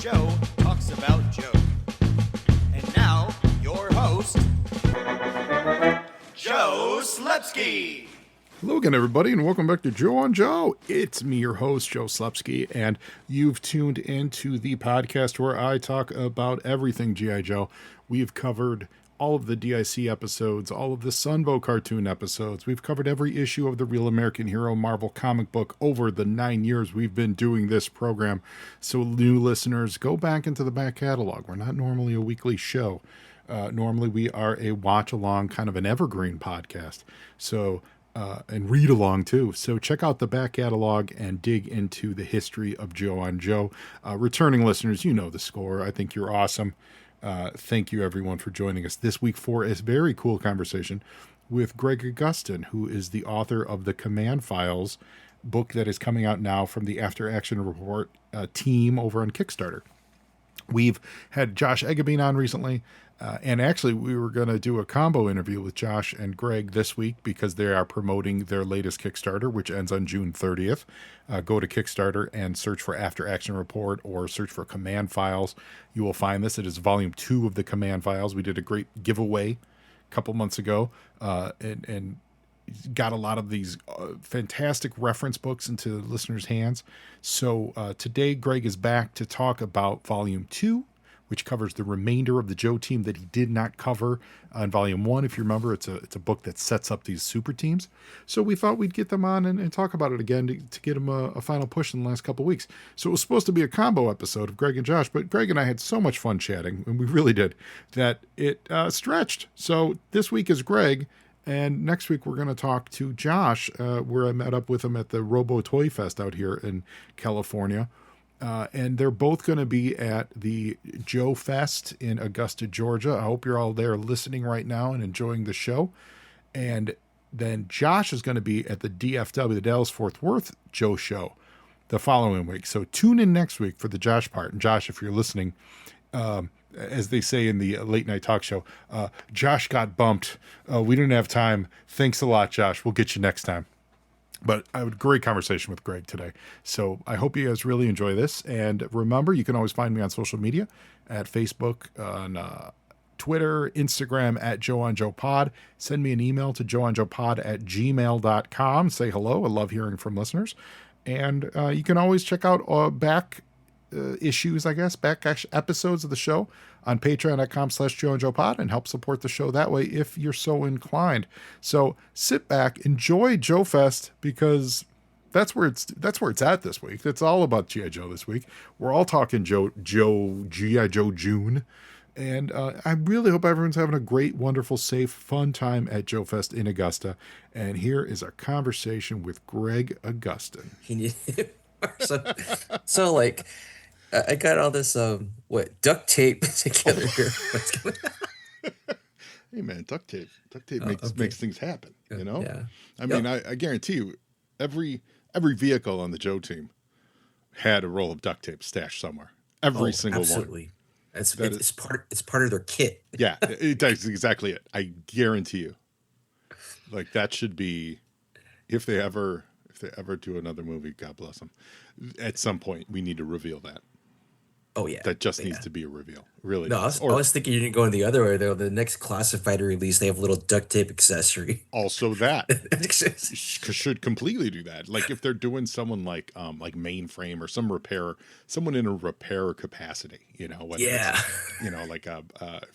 Joe talks about Joe. And now, your host, Joe Slepsky. Hello again, everybody, and welcome back to Joe on Joe. It's me, your host, Joe Slepsky, and you've tuned into the podcast where I talk about everything G.I. Joe. We've covered all of the DIC episodes, all of the Sunbow cartoon episodes. We've covered every issue of the Real American Hero Marvel comic book over the 9 years we've been doing this program. So new listeners, go back into the back catalog. We're not normally a weekly show. Normally we are a watch-along, kind of an evergreen podcast. And read along too. So check out the back catalog and dig into the history of Joe on Joe. Returning listeners, you know the score. I think you're awesome. Thank you everyone for joining us this week for a very cool conversation with Greg Agustin, who is the author of the Command Files book that is coming out now from the After Action Report team over on Kickstarter. We've had Josh Eggebine on recently, and actually we were going to do a combo interview with Josh and Greg this week because they are promoting their latest Kickstarter, which ends on June 30th. Go to Kickstarter and search for After Action Report or search for Command Files. You will find this. It is volume 2 of the Command Files. We did a great giveaway a couple months ago, and got a lot of these fantastic reference books into listeners' hands. So today Greg is back to talk about volume 2, which covers the remainder of the Joe team that he did not cover on volume 1. If you remember, it's a book that sets up these super teams. So we thought we'd get them on and talk about it again to get them a final push in the last couple of weeks. So it was supposed to be a combo episode of Greg and Josh, but Greg and I had so much fun chatting, and we really did, that it stretched. So this week is Greg, and next week we're going to talk to Josh, where I met up with him at the Robo Toy Fest out here in California. And they're both going to be at the Joe Fest in Augusta, Georgia. I hope you're all there listening right now and enjoying the show. And then Josh is going to be at the DFW, the Dallas-Fort Worth Joe Show, the following week. So tune in next week for the Josh part. And Josh, if you're listening, as they say in the late night talk show, Josh got bumped. We didn't have time. Thanks a lot, Josh. We'll get you next time. But I had a great conversation with Greg today. So I hope you guys really enjoy this. And remember, you can always find me on social media at Facebook, on Twitter, Instagram at Joe on Joe Pod. Send me an email to joeonjoepod@gmail.com. Say hello. I love hearing from listeners. And you can always check out back issues, back episodes of the show on patreon.com/JoeandJoePod and help support the show that way if you're so inclined. So sit back, enjoy Joe Fest, because that's where it's at this week. It's all about G.I. Joe this week. We're all talking G.I. Joe June. And I really hope everyone's having a great, wonderful, safe, fun time at Joe Fest in Augusta. And here is our conversation with Greg Agustin. I got all this duct tape together here. Hey man, duct tape makes things happen, you know? Yeah. I mean, I guarantee you every vehicle on the Joe team had a roll of duct tape stashed somewhere. Every single absolutely. one. It's part of their kit. Yeah, that's exactly it. I guarantee you. Like that should be, if they ever do another movie, God bless them. At some point we need to reveal that. Oh yeah, that just needs to be a reveal. Really? No, I was thinking you're going the other way though. The next classified release, they have a little duct tape accessory. Also, that should completely do that. Like if they're doing someone like Mainframe or someone in a repair capacity, you know. If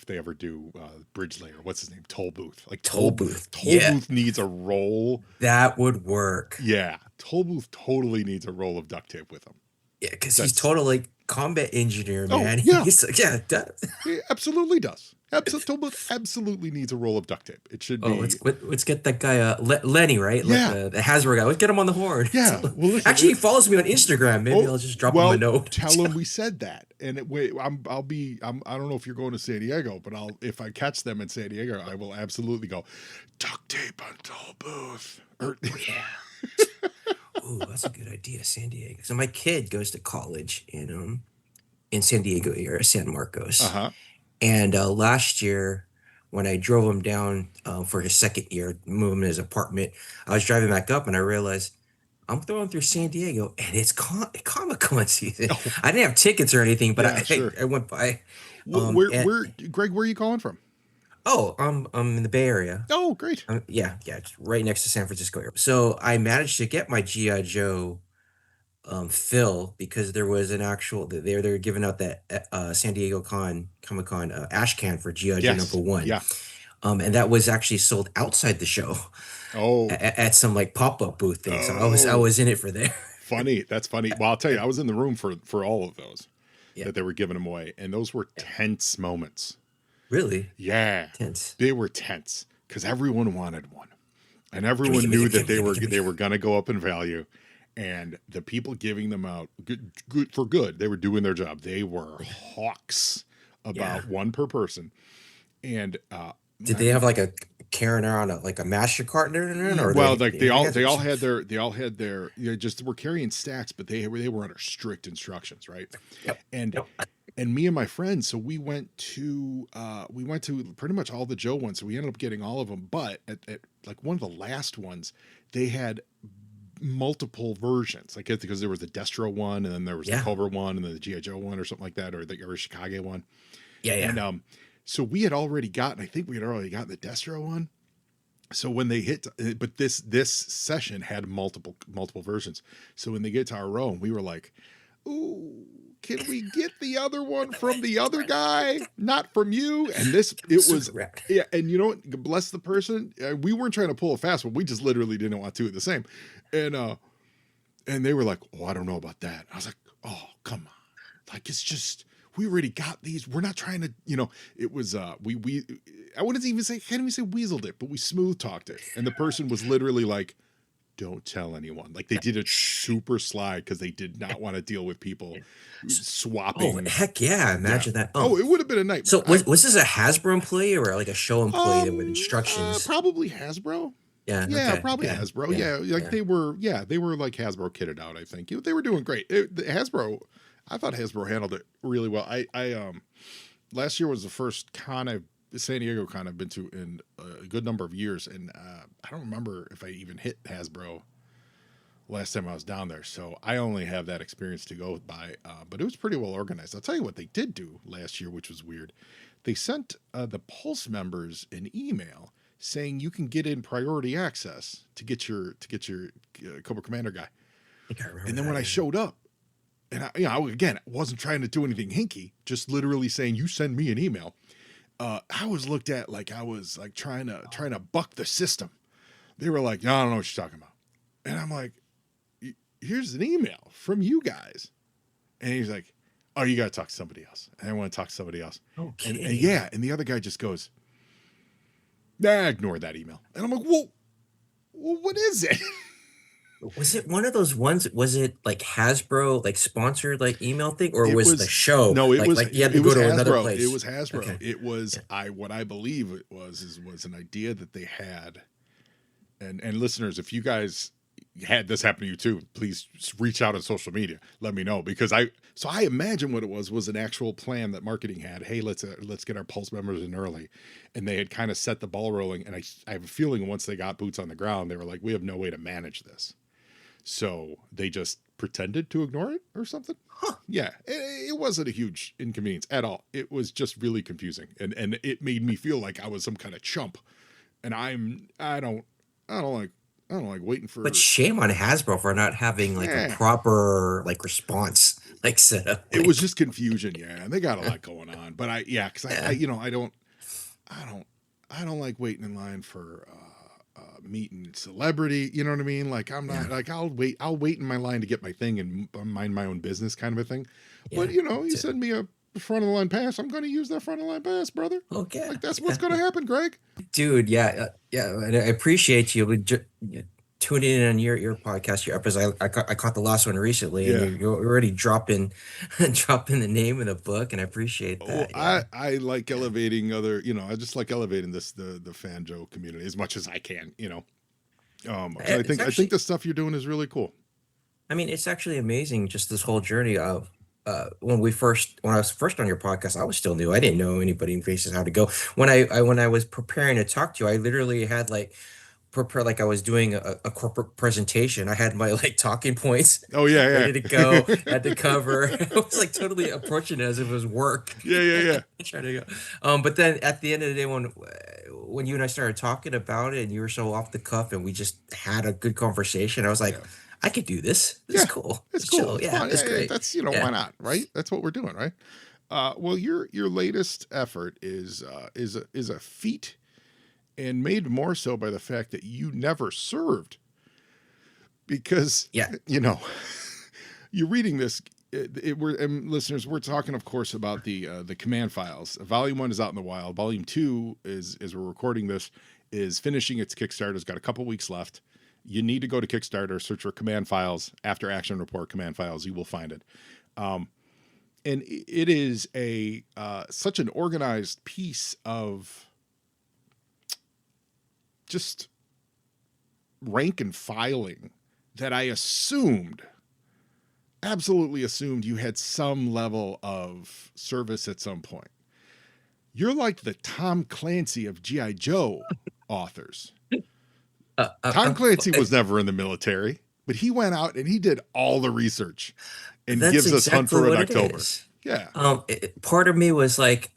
they ever do Bridge Layer, what's his name? Toll Booth. Like Toll Booth needs a roll. That would work. Yeah, Toll Booth totally needs a roll of duct tape with him. Yeah, because he's totally combat engineer, man. Oh, yeah. He absolutely does. Absolutely needs a roll of duct tape. It should be. Let's get that guy, Lenny, right? Yeah. Like the Hasbro guy. Let's get him on the horn. Yeah. Well, listen, actually, he follows me on Instagram. Maybe I'll just drop him a note. Tell him we said that. And I don't know if you're going to San Diego, but if I catch them in San Diego, I will absolutely go duct tape on Toll Booth. Yeah. Ooh, that's a good idea, San Diego. So my kid goes to college in San Diego area, San Marcos. Uh-huh. And last year, when I drove him down for his second year, move him in his apartment, I was driving back up and I realized I'm throwing through San Diego, and it's Comic Con season. Oh, I didn't have tickets or anything, but yeah, I sure. I went by. And Where, Greg? Where are you calling from? oh, I'm in the Bay Area. Oh, great. Yeah, it's right next to San Francisco. So I managed to get my GI Joe fill because there was an actual they're giving out that San Diego Comic Con ash can for GI Joe number Yes. one. Yeah. And that was actually sold outside the show Oh. at some like pop-up booth thing. So I Oh. was in it for there. Funny. That's funny. Well, I'll tell you, I was in the room for all of those Yeah. that they were giving them away, and those were Yeah. tense moments. Really Yeah, tense. they were tense because everyone wanted one, and Gimme, everyone gimme, knew gimme, that gimme, gimme, gimme. they were gonna go up in value, and the people giving them out good for good. They were doing their job. They were hawks Yeah. about one per person, and Did they have like a carrying around a master cart or well, like they had they all some- had their just were carrying stacks, but they were under strict instructions, right? Yep. And Yep. and me and my friends, so we went to pretty much all the Joe ones, so we ended up getting all of them. But at like one of the last ones, they had multiple versions, like because there was the Destro one, and then there was the Yeah. Cobra one, and then the GI Joe one, or something like that, or Chicago one. Yeah, yeah. And so we had already gotten, I think we had already gotten the Destro one. So when they hit, but this session had multiple versions. So when they get to our row, we were like, "Ooh, can we get the other one from the other guy, not from you?" And it was, Super rad. yeah. And you know what? Bless the person. We weren't trying to pull a fast one. We just literally didn't want to do it the same. And they were like, "Oh, I don't know about that." I was like, "Oh, come on! Like it's just." We already got these. We're not trying to, it was we I wouldn't even say can't even say weaseled it, but we smooth talked it. And the person was literally like, "Don't tell anyone." Like they did a super slide because they did not want to deal with people Oh, swapping. heck yeah. Imagine that. Oh, it would have been a nightmare. So was this a Hasbro employee or like a show employee with instructions? Probably Hasbro. Yeah. Yeah, Okay. probably Yeah. Hasbro. Yeah, like Yeah. they were like Hasbro kitted out. I think they were doing great. Hasbro, I thought Hasbro handled it really well. I last year was the first San Diego con I've been to in a good number of years, and I don't remember if I even hit Hasbro last time I was down there. So I only have that experience to go by, but it was pretty well organized. I'll tell you what they did do last year, which was weird. They sent the Pulse members an email saying you can get in priority access to get your Cobra Commander guy. I think I remember And then that, when I yeah. showed up, and again, wasn't trying to do anything hinky, just literally saying you send me an email. I was looked at like I was like trying to buck the system. They were like, "No, I don't know what you're talking about," and I'm like, "Here's an email from you guys," and he's like, "Oh, you got to talk to somebody else." And I want to talk to somebody else. Okay. And yeah, and the other guy just goes, "Nah, ignore that email." And I'm like, well what is it? Was it one of those ones? Was it like Hasbro, like sponsored, like email thing, or It was was the show? no, it like, was like you had to it go was to another Hasbro. place. It was Hasbro. Okay. It was Yeah. what I believe it was an idea that they had. And listeners, if you guys had this happen to you too, please reach out on social media. Let me know, because I imagine what it was an actual plan that marketing had. Hey, let's get our Pulse members in early, and they had kind of set the ball rolling. And I have a feeling once they got boots on the ground, they were like, we have no way to manage this. So they just pretended to ignore it or something. Huh. Yeah, it wasn't a huge inconvenience at all. It was just really confusing, and it made me feel like I was some kind of chump. And I don't like waiting for. But shame on Hasbro for not having like a Yeah. proper like response like set up. It was just confusion, yeah, and they got a lot going on. But because I don't like waiting in line for meeting celebrity. You know what I mean? Like I'm not like I'll wait in my line to get my thing and mind my own business kind of a thing. But Yeah, you that's it. send me a front of the line pass, I'm going to use that front of the line pass, brother. Okay. Like that's what's going to happen, Greg. Dude, yeah, and I appreciate you tuning in on your podcast, your episode. I caught the last one recently, and you're already dropping dropping the name of the book, and I appreciate that. Yeah. I like elevating other, I just like elevating the fan Joe community as much as I can, I think the stuff you're doing is really cool. I mean, it's actually amazing just this whole journey of when I was first on your podcast, I was still new. I didn't know anybody in faces how to go. When I was preparing to talk to you, I literally had like prepare like I was doing a corporate presentation. I had my like talking points Oh yeah, ready to yeah. go, had the cover. I was like totally approaching it as if it was work. Yeah, yeah, yeah. Trying to go. But then at the end of the day, when you and I started talking about it, and you were so off the cuff, and we just had a good conversation, I was like, Yeah. I could do this. This is Yeah. cool. It's It's cool. chill. It's Yeah, fun. it's Yeah, yeah. great. That's Yeah. why not, right? That's what we're doing, right? Well, your latest effort is a feat, and made more so by the fact that you never served, because Yeah. you know you're reading this. We're and listeners, we're talking, of course, about the command files. Volume 1 is out in the wild. Volume 2 is, as we're recording this, is finishing its Kickstarter. It's got a couple weeks left. You need to go to Kickstarter, search for command files, after action report command files. You will find it. And it is a such an organized piece of just rank and filing that I absolutely assumed you had some level of service at some point. You're like the Tom Clancy of G.I. Joe authors. Tom Clancy was never in the military, but he went out and he did all the research and That's gives us Hunt exactly for Red what it October. is. Yeah. Part of me was like,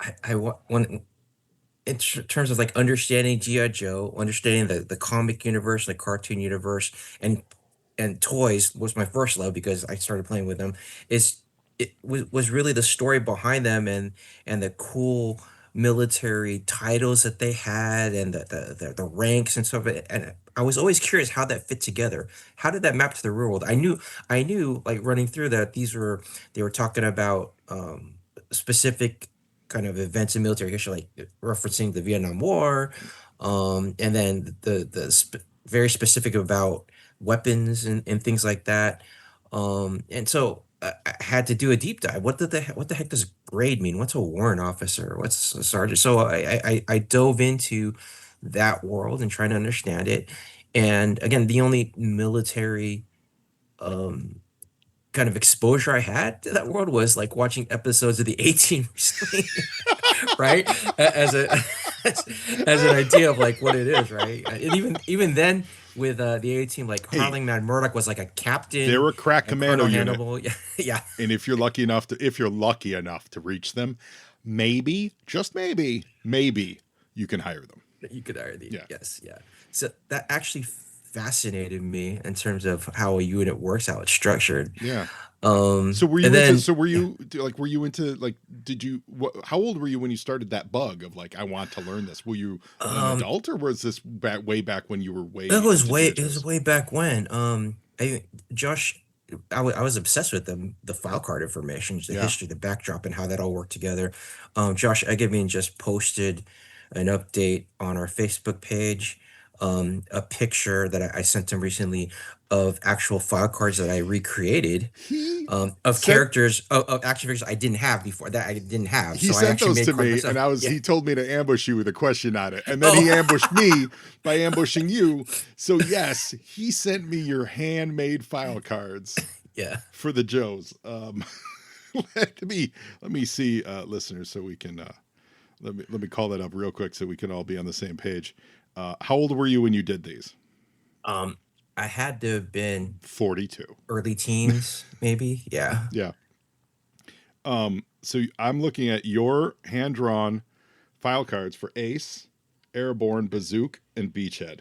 when in terms of like understanding GI Joe, understanding the comic universe, the cartoon universe, and toys was my first love because I started playing with them. Is it was really the story behind them and the cool military titles that they had and the ranks and stuff. And I was always curious how that fit together. How did that map to the real world? I knew like running through that they were talking about specific kind of events in military history, like referencing the Vietnam War, and then very specific about weapons and things like that. And so I had to do a deep dive. What the heck does grade mean? What's a warrant officer? What's a sergeant? So I dove into that world and trying to understand it. And again, the only military um, kind of exposure I had to that world was like watching episodes of the A-Team recently, right? As a as, as an idea of like what it is, right? And even then with the A-Team, like Hey, Harling Man Murdoch was like a they're captain a crack and commando Colonel unit. Hannibal. Yeah, yeah. And if you're lucky enough to reach them, maybe, just maybe you can hire them. You could hire the Yeah. yes, yeah. So that actually fascinated me in terms of how a unit works, how it's structured. Yeah. And then Were you were you into like, how old were you when you started that bug of like, I want to learn this? Were you an um, adult, or was this way back when you were way it was into way GI it was Joes? way back when. Josh, I was obsessed with the file card information, the Yeah. history, the backdrop, and how that all worked together. Josh Eggman just posted an update on our Facebook page, a picture that I sent him recently of actual file cards that I recreated, He of sent characters of action figures I didn't have before that I didn't have. he So I sent actually those made to cards me, and myself. Yeah. he told me to ambush you with a question on it, and then he Oh, ambushed me by ambushing you. So yes, he sent me your handmade file cards yeah. for the Joes. Let me see, listeners, so we can let me call that up real quick so we can all be on the same page. How old were you when you did these? Um, I had to have been 42. early teens, maybe. Yeah. Yeah. So I'm looking at your hand drawn file cards for Ace, Airborne, Bazook, and Beachhead.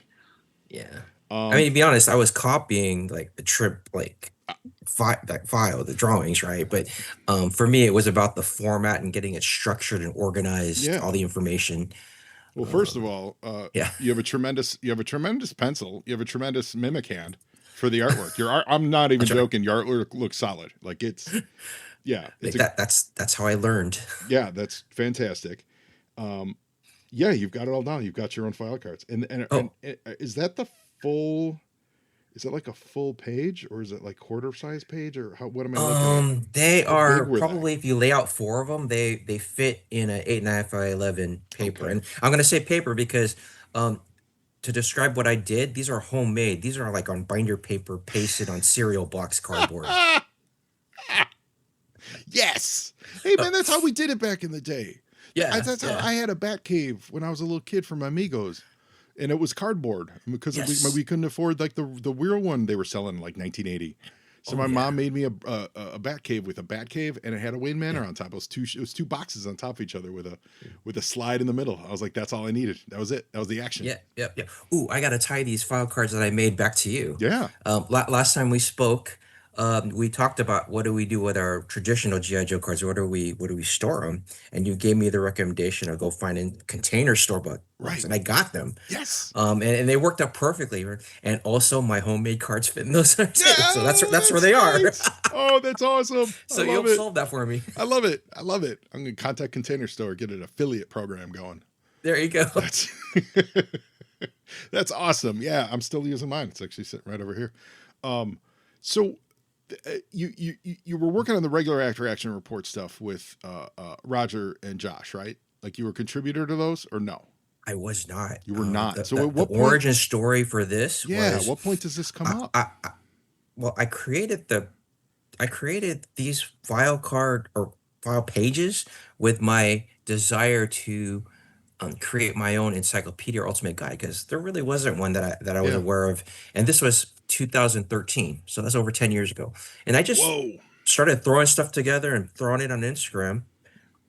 Yeah. I Um, mean, to be honest, I was copying like the trip, like file, the drawings, right? But for me, it was about the format and getting it structured and organized, yeah. all the information. Well, first of Um, all, yeah. you have a tremendous pencil. You have a tremendous mimic hand for the artwork. Your art, I'm not even That's right. joking. Your artwork looks solid. Like yeah, Like that's how I learned. yeah, that's fantastic. Um, yeah, you've got it all down. You've got your own file cards, Oh, and is that the full? Is it like a full page, or is it like quarter size page, or what am I looking at? they How big are were they? probably if you lay out four of them, they fit in a 8.5 by 11 paper. Okay. And I'm gonna say paper because um to describe what I did, these are homemade. These are like on binder paper, pasted on cereal box cardboard. Yes. Hey Uh, man, that's how we did it back in the day. yeah, That's how yeah. I had a bat cave when I was a little kid from Amigos. and it was cardboard because Yes. we couldn't afford like the real one they were selling in like 1980. So Oh my yeah. mom made me a bat cave with a bat cave, and it had a Wayne Yeah. Manor on top. It was two boxes on top of each other with a slide in the middle. I was like, that's all I needed. That was it. That was the action. Yeah, yeah, yeah. Ooh, I gotta tie these file cards that I made back to you. Yeah. Last time we spoke, we talked about what do we do with our traditional GI Joe cards. Where do we store them? And you gave me the recommendation of go find in container store box, Right. and I got them. Yes. And they worked out perfectly. And also my homemade cards fit in those too. Yeah. So Oh, that's where that's they are. right. Oh, that's awesome. I So love you'll it. solve that for me. I love it. I love it. I'm gonna contact Container Store, get an affiliate program going. There you go. That's that's awesome. Yeah, I'm still using mine. It's actually sitting right over here. So you were working on the regular after action report stuff with Roger and Josh, right? Like you were a contributor to those, or no? I was not. You were not. So at The what point? origin story for this Yeah, at was what point does this come up? well, I created these file card or file pages with my desire to create my own encyclopedia or ultimate guide because there really wasn't one that I was Yeah. aware of, and this was 2013, so that's over 10 years ago. And I just Whoa. started throwing stuff together and throwing it on Instagram,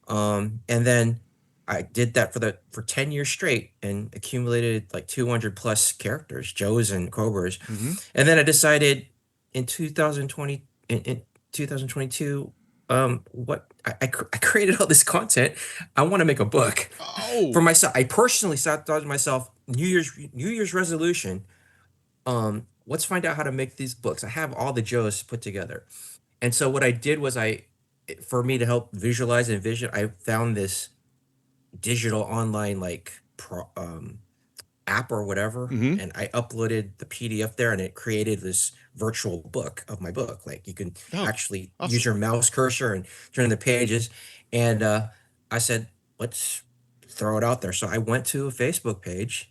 and then I did that for 10 years straight and accumulated like 200 plus characters, Joes and Cobras. Mm-hmm. And then I decided in 2020, in 2022, I created all this content. I want to make a book Oh. for myself. I personally thought to myself, New Year's resolution. Let's find out how to make these books. I have all the Joes put together. And so what I did was for me to help visualize and vision, I found this digital online app or whatever, Mm-hmm. and I uploaded the PDF there, and it created this virtual book of my book. Like you can Oh, actually use awesome. your mouse cursor and turn the pages. And I said, let's throw it out there. So I went to a Facebook page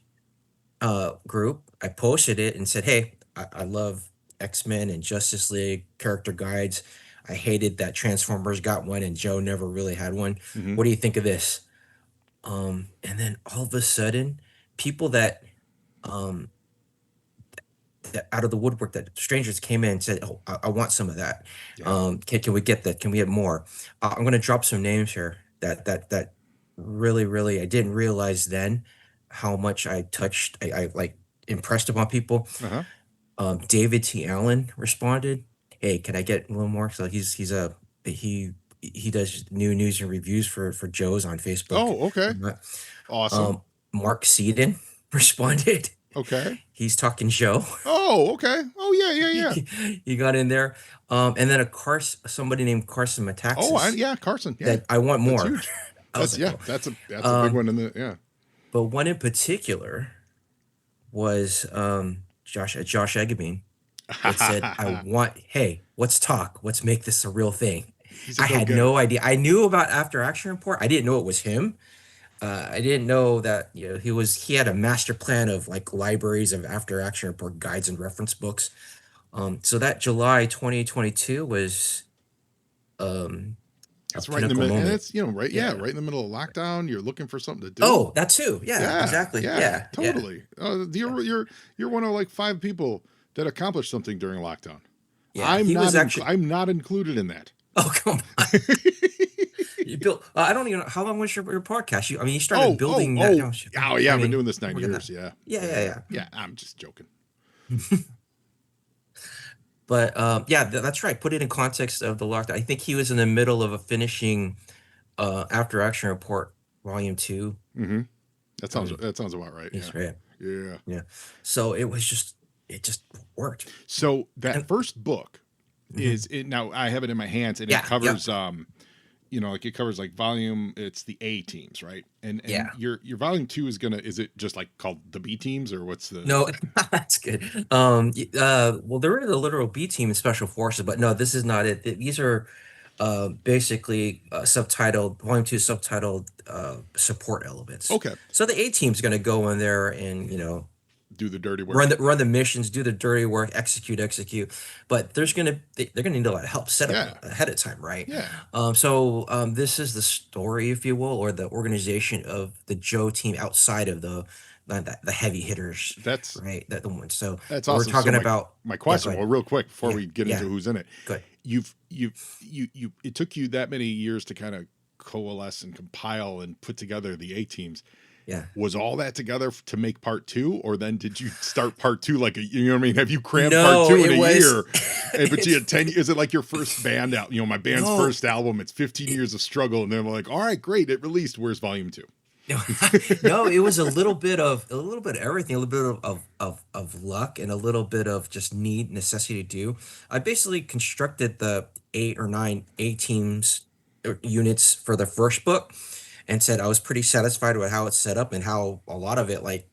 group. I posted it and said, hey, I love X-Men and Justice League character guides. I hated that Transformers got one and Joe never really had one. Mm-hmm. What do you think of this? And then all of a sudden, people um that out of the woodwork, that strangers came in and said, "Oh, I want some of that. Yeah. Can we get that? Can we get more?" I'm going to drop some names here that really I didn't realize then how much I like impressed upon people. Uh-huh. David T. Allen responded, "Hey, can I get a little more?" So he does new news and reviews for Joe's on Facebook. Oh, okay. Awesome. Mark Seaton responded. Okay. He's talking Joe. Oh, okay. Oh, yeah. He got in there. And then somebody named Carson Metaxas. Oh, yeah, Carson. Yeah. That I want That's more. huge. I was like, oh. That's a big one in the yeah. But one in particular was Josh Eggerbean. It said, hey, let's talk. Let's make this a real thing. He's a I had go-getter. no idea. I knew about After Action Report. I didn't know it was him. I didn't know that he had a master plan of like libraries of After Action Report guides and reference books. So that July 2022 was It's a right in the pinnacle middle, and moment. it's right, Yeah. right in the middle of lockdown. You're looking for something to do. Oh, that too. Yeah, exactly. Yeah, totally. You're one of like 5 people that accomplished something during lockdown. Yeah, he was actually. I'm not included in that. Oh, come on. You built. I don't even know how long was your podcast. You started building that. Oh yeah, I've been doing this 9 years. Yeah. Yeah. I'm just joking. But that's right. Put it in context of the lockdown. I think he was in the middle of finishing After Action Report Volume 2. Mm-hmm. That sounds about right. He's Yeah. right. Yeah. So it just worked. So that first book is it now. I have it in my hands, and it covers it covers like volume. It's the A teams, right? And your volume 2 is it just like called the B teams, or what's the? No, that's good. Well, there is a literal B team in Special Forces, but no, this is not it. These are basically subtitled Volume 2 subtitled support elements. Okay. So the A team's going to go in there and do the dirty work, run the missions, do the dirty work, execute. But they're gonna need a lot of help set up ahead of time, right? Yeah. So this is the story, if you will, or the organization of the Joe team outside of the the heavy hitters, That's right? That the ones. So that's we're awesome. So talking about. my Yeah, go question, ahead. well, real quick before Yeah, we get yeah, into who's in it, good. you it took you that many years to kind of coalesce and compile and put together the A teams. Yeah. Was all that together to make part two, or then did you start part two like you know what I mean? Have you crammed part No, two in it a was. year? But you had 10. Is it like your first band out? My band's No, first album. It's 15 years of struggle, and then we're like, all right, great, it released. Where's volume two? no, no, it was a little bit of everything, a little bit of luck and a little bit of just need necessity to do. I basically constructed the 8 or 9 A teams units for the first book and said I was pretty satisfied with how it's set up and how a lot of it like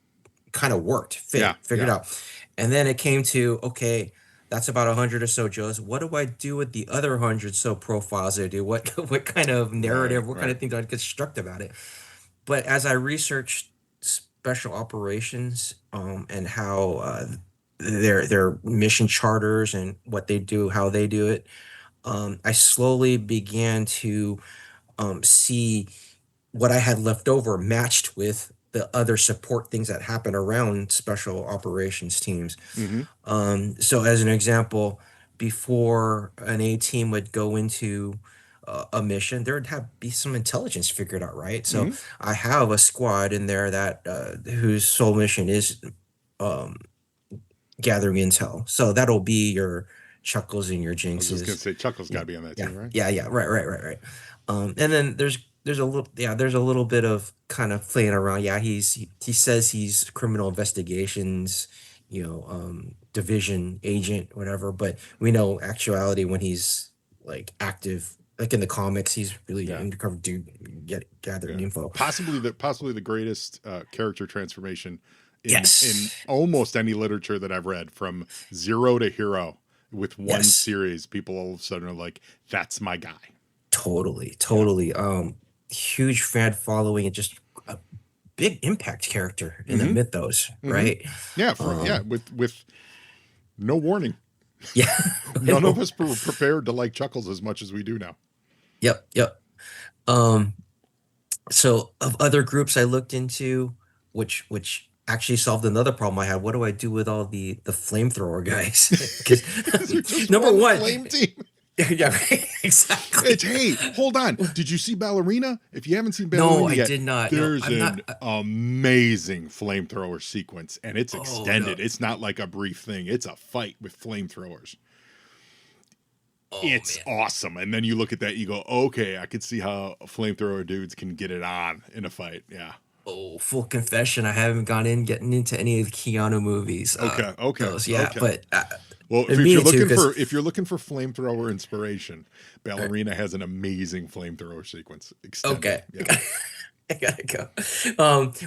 kind of worked, Yeah, figured yeah, out. And then it came to, okay, that's about 100 or so Joes. What do I do with the other 100 so profiles I do? What kind of right, narrative, what kind right. of thing do I construct about it? But as I researched special operations, and how their mission charters and what they do, how they do it, I slowly began to see what I had left over matched with the other support things that happen around special operations teams. Mm-hmm. So, as an example, before an A team would go into a mission, there would have be some intelligence figured out, right? So, Mm-hmm. I have a squad in there that whose sole mission is um, gathering intel. So that'll be your Chuckles and your I was just gonna Jinxes. say Chuckle's got Yeah, to be on that yeah, too, right? yeah, yeah. Right, right, right, right. And then there's a little bit of kind of playing around. Yeah, he says he's criminal investigations, division agent, whatever. But we know actuality when he's like active, like in the comics, he's really Yeah, undercover dude, gathering yeah. info. Possibly the greatest character transformation in Yes, almost any literature that I've read, from zero to hero with one yes. series. People all of a sudden are like, "That's my guy." Totally, Yeah. totally. Huge fan following and just a big impact character in the Mm-hmm. mythos, Mm-hmm. right? Yeah. Um, With no warning. yeah, I None of know. us were prepared to like Chuckles as much as we do now. Yep, yep. Um, so of other groups I looked into, which actually solved another problem I had. What do I do with all the flamethrower guys? Because you Because just number form a one, flame team. yeah, right, exactly. It's hey, hold on. Did you see Ballerina? If you haven't seen No, Ballerina I yet, did not. No, there's I'm not. an amazing flamethrower sequence, and it's Oh no. extended. It's not like a brief thing. It's a fight with flamethrowers. Oh It's man. awesome. And then you look at that, you go, okay, I can see how flamethrower dudes can get it on in a fight. Yeah. Oh, full confession, I haven't gone in getting into any of the Keanu movies. Okay. Okay. Those, yeah, Okay. but Well, I'm meaning to because if you're looking for flamethrower inspiration, uh, Ballerina has an amazing flamethrower sequence extended. okay, Yeah. I gotta go.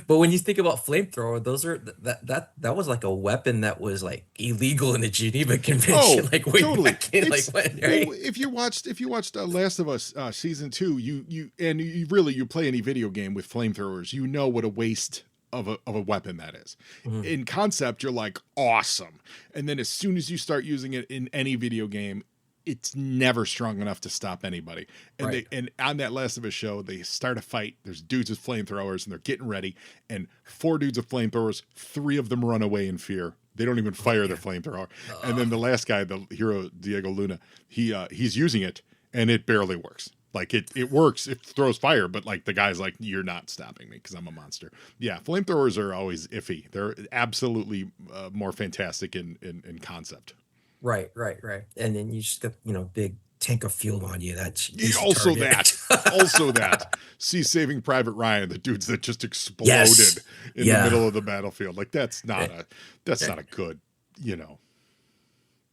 But when you think about flamethrower, those are that was like a weapon that was like illegal in the Geneva Convention, Oh, like way totally. back in like It's when, well, right? if you watched Last of Us season 2, you play any video game with flamethrowers, you know what a waste of a weapon that is. Mhm. In concept, you're like awesome, and then as soon as you start using it in any video game, it's never strong enough to stop anybody. And Right. and on that Last of Us show, they start a fight. There's dudes with flamethrowers, and they're getting ready, and four dudes with flamethrowers, three of them run away in fear. They don't even fire their flamethrower. And then the last guy, the hero Diego Luna, he's using it, and it barely works. Like it works, it throws fire, but like the guy's like, you're not stopping me because I'm a monster. Yeah, flamethrowers are always iffy. They're absolutely more fantastic in concept. Right, right, right. And then you just got, big tank of fuel on you. That's easy Also target. that, also that. See Saving Private Ryan, the dudes that just Yes. exploded in the Yeah. middle of the battlefield. Like that's not Right, not right. a good, you know,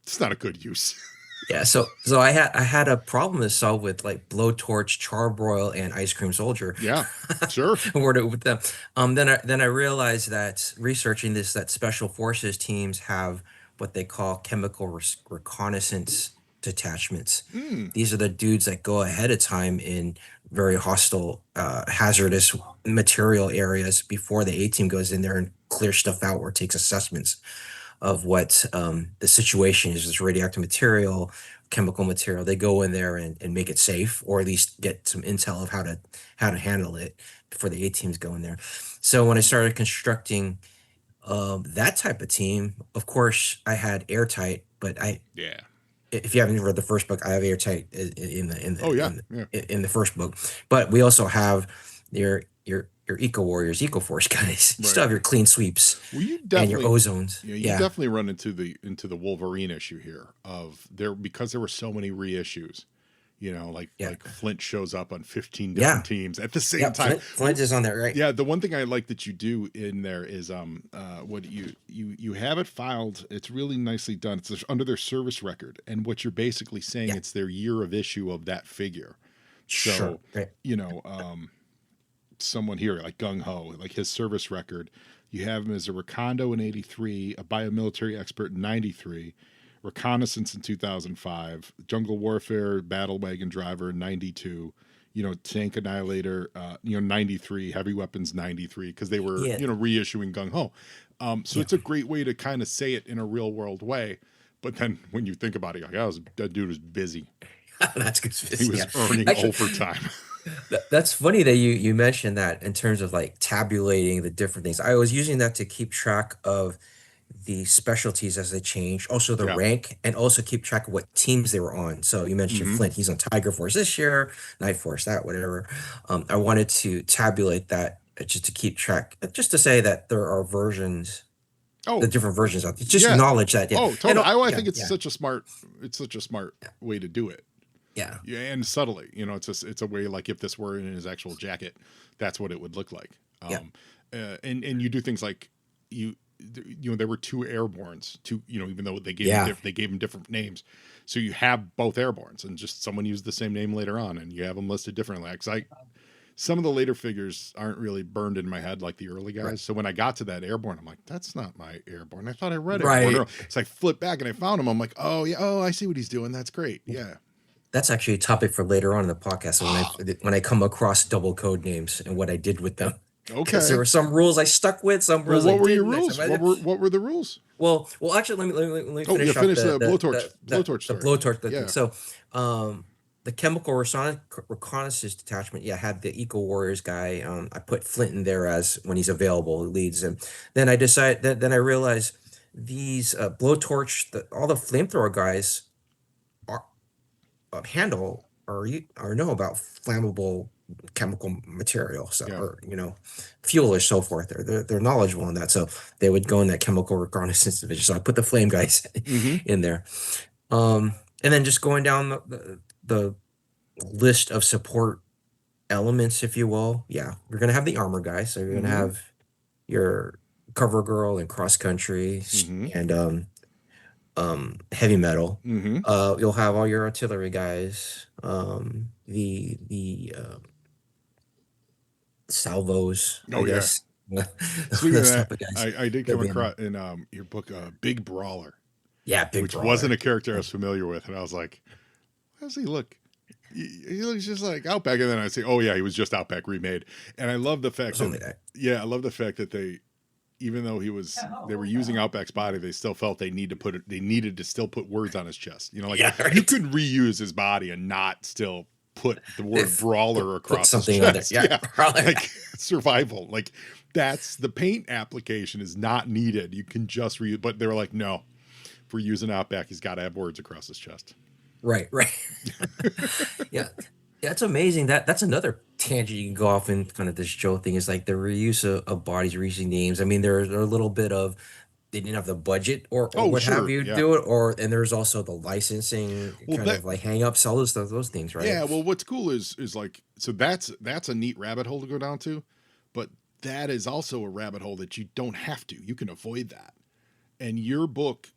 it's not a good use. Yeah, so I had a problem to solve with like blowtorch, charbroil, and ice cream soldier. Yeah, sure. Word it with them. Then I realized that researching this, that special forces teams have what they call chemical reconnaissance detachments. Mm, These are the dudes that go ahead of time in very hostile, hazardous material areas before the A team goes in there and clears stuff out or takes assessments. of what the situation is. There's radioactive material, chemical material. They go in there and make it safe, or at least get some intel of how to handle it before the A teams go in there. So when I started constructing that type of team, of course, I had airtight, but Yeah. if you haven't read the first book, I have airtight Oh yeah. Yeah. in the first book. But we also have your eco warriors, eco force guys. You still Right. have your clean sweeps Well, you and your definitely, ozones. you Yeah, definitely run into the Wolverine issue here of there because there were so many reissues. yeah, Like Flint shows up on 15 different yeah, teams at the same yeah. time. Flint is on there, right? Yeah, the one thing I like that you do in there is what you have it filed. It's really nicely done. It's under their service record, and what you're basically saying, Yeah, it's their year of issue of that figure. sure, So, right. you know, someone here like Gung Ho, like his service record, you have him as a recondo in '83, a biomilitary expert in '93, reconnaissance in 2005, jungle warfare battle wagon driver in '92. Tank annihilator, '93, heavy weapons '93, because they were, Yeah, reissuing Gung Ho. So yeah. it's a great way to kind of say it in a real world way. But then when you think about it, you're like, that dude was busy. That's good. He was Yeah, earning actually, overtime. that's funny that you mentioned that in terms of like tabulating the different things. I was using that to keep track of the specialties as they change, also the Yeah. rank, and also keep track of what teams they were on. So you mentioned Mm-hmm. Flint, he's on Tiger Force this year, Night Force that, whatever. I wanted to tabulate that just to keep track, just to say that there are versions, the Oh, different versions out there. Just yeah. knowledge that, yeah. Oh, And totally. I yeah, think it's yeah, such a smart. It's such a smart way to do it. yeah, Yeah, and subtly, it's a way like if this were in his actual jacket, that's what it would look like. yeah, And you do things like you there were two airborns, even though yeah. they gave them different names, so you have both airborns, and just someone used the same name later on, and you have them listed differently. Because some of the later figures aren't really burned in my head like the early Right. guys. So when I got to that airborne, I'm like, that's not my airborne. I thought I read airborne. Right. So I flipped back and I found him. I'm like, oh yeah, oh I see what he's doing. That's great. Yeah. That's actually a topic for later on in the podcast. So when I come across double code names and what I did with them, because there Okay. were some rules I stuck with, some Well, rules I what were your didn't. rules? What were the rules? Well, actually, let me Oh, yeah, finish off finish the the blowtorch the story. blowtorch thing. Yeah. So, the chemical reconnaissance detachment, yeah, had the eco warriors guy. I put Flint in there as when he's available, he leads him. Then I decide that then I realized these blowtorch, all the flamethrower guys are handle or know about flammable chemical material, so Yeah. or fuel or so forth. They're knowledgeable in that, so they would go in that chemical reconnaissance division. So I put the flame guys Mm-hmm. in there, and then just going down the list of support elements, if you will. Yeah, you're gonna have the armor guys, so you're gonna Mm-hmm. have your cover girl and cross country Mm-hmm. and heavy metal. Mm-hmm. You'll have all your artillery guys, the salvos, I Oh yeah. guess. Speaking of Those that, type of guys. I did They'll come be in there. across in your book Big Brawler, Yeah, big which brawler. wasn't a character I was familiar with, and I was like, how does he look? He looks just like Outback, and then I say, oh yeah, he was just Outback remade. And I love the fact It's only that, that. yeah, I love the fact that even though they were using Outback's body, they still felt they needed to still put words on his chest. Like Yeah, right. you couldn't reuse his body and not still put the word If- brawler across his something on there. chest. Yeah, brawler. Like survival. Like that's the paint application is not needed. You can just reuse, but they were like, no, if we're using Outback, he's got to have words across his chest. Right. Yeah. Yeah, it's amazing. That's another tangent you can go off in kind of this Joe thing is like the reuse of bodies, reusing names. I mean, there's a little bit of they didn't have the budget or Oh, what have sure, you yeah. do it, and there's also the licensing Well, kind that- of like hang ups, all those things, right? Yeah, well, what's cool is like so that's a neat rabbit hole to go down to, but that is also a rabbit hole that you don't have to. You can avoid that, and your book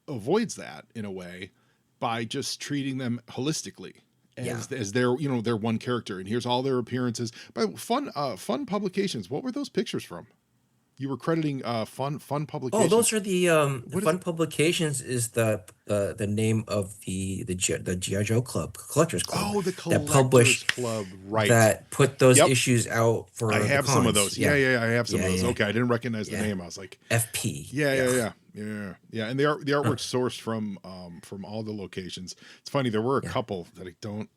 avoids that in a way by just treating them holistically as their their one character, and here's all their appearances. But fun publications. What were those pictures from? You were crediting fun Oh, publications. those are the What is Fun Publications is the name of the GI Joe Club Collectors Club Oh, the that Collectors published Club, right? that put those Yep. issues out for I the have some of cons. those. Yeah, I have some of those. yeah. Okay, I didn't recognize the Yeah. name. I was like, FP. yeah. Yeah, and the artwork's sourced from all the locations. It's funny, there were a couple that I don't.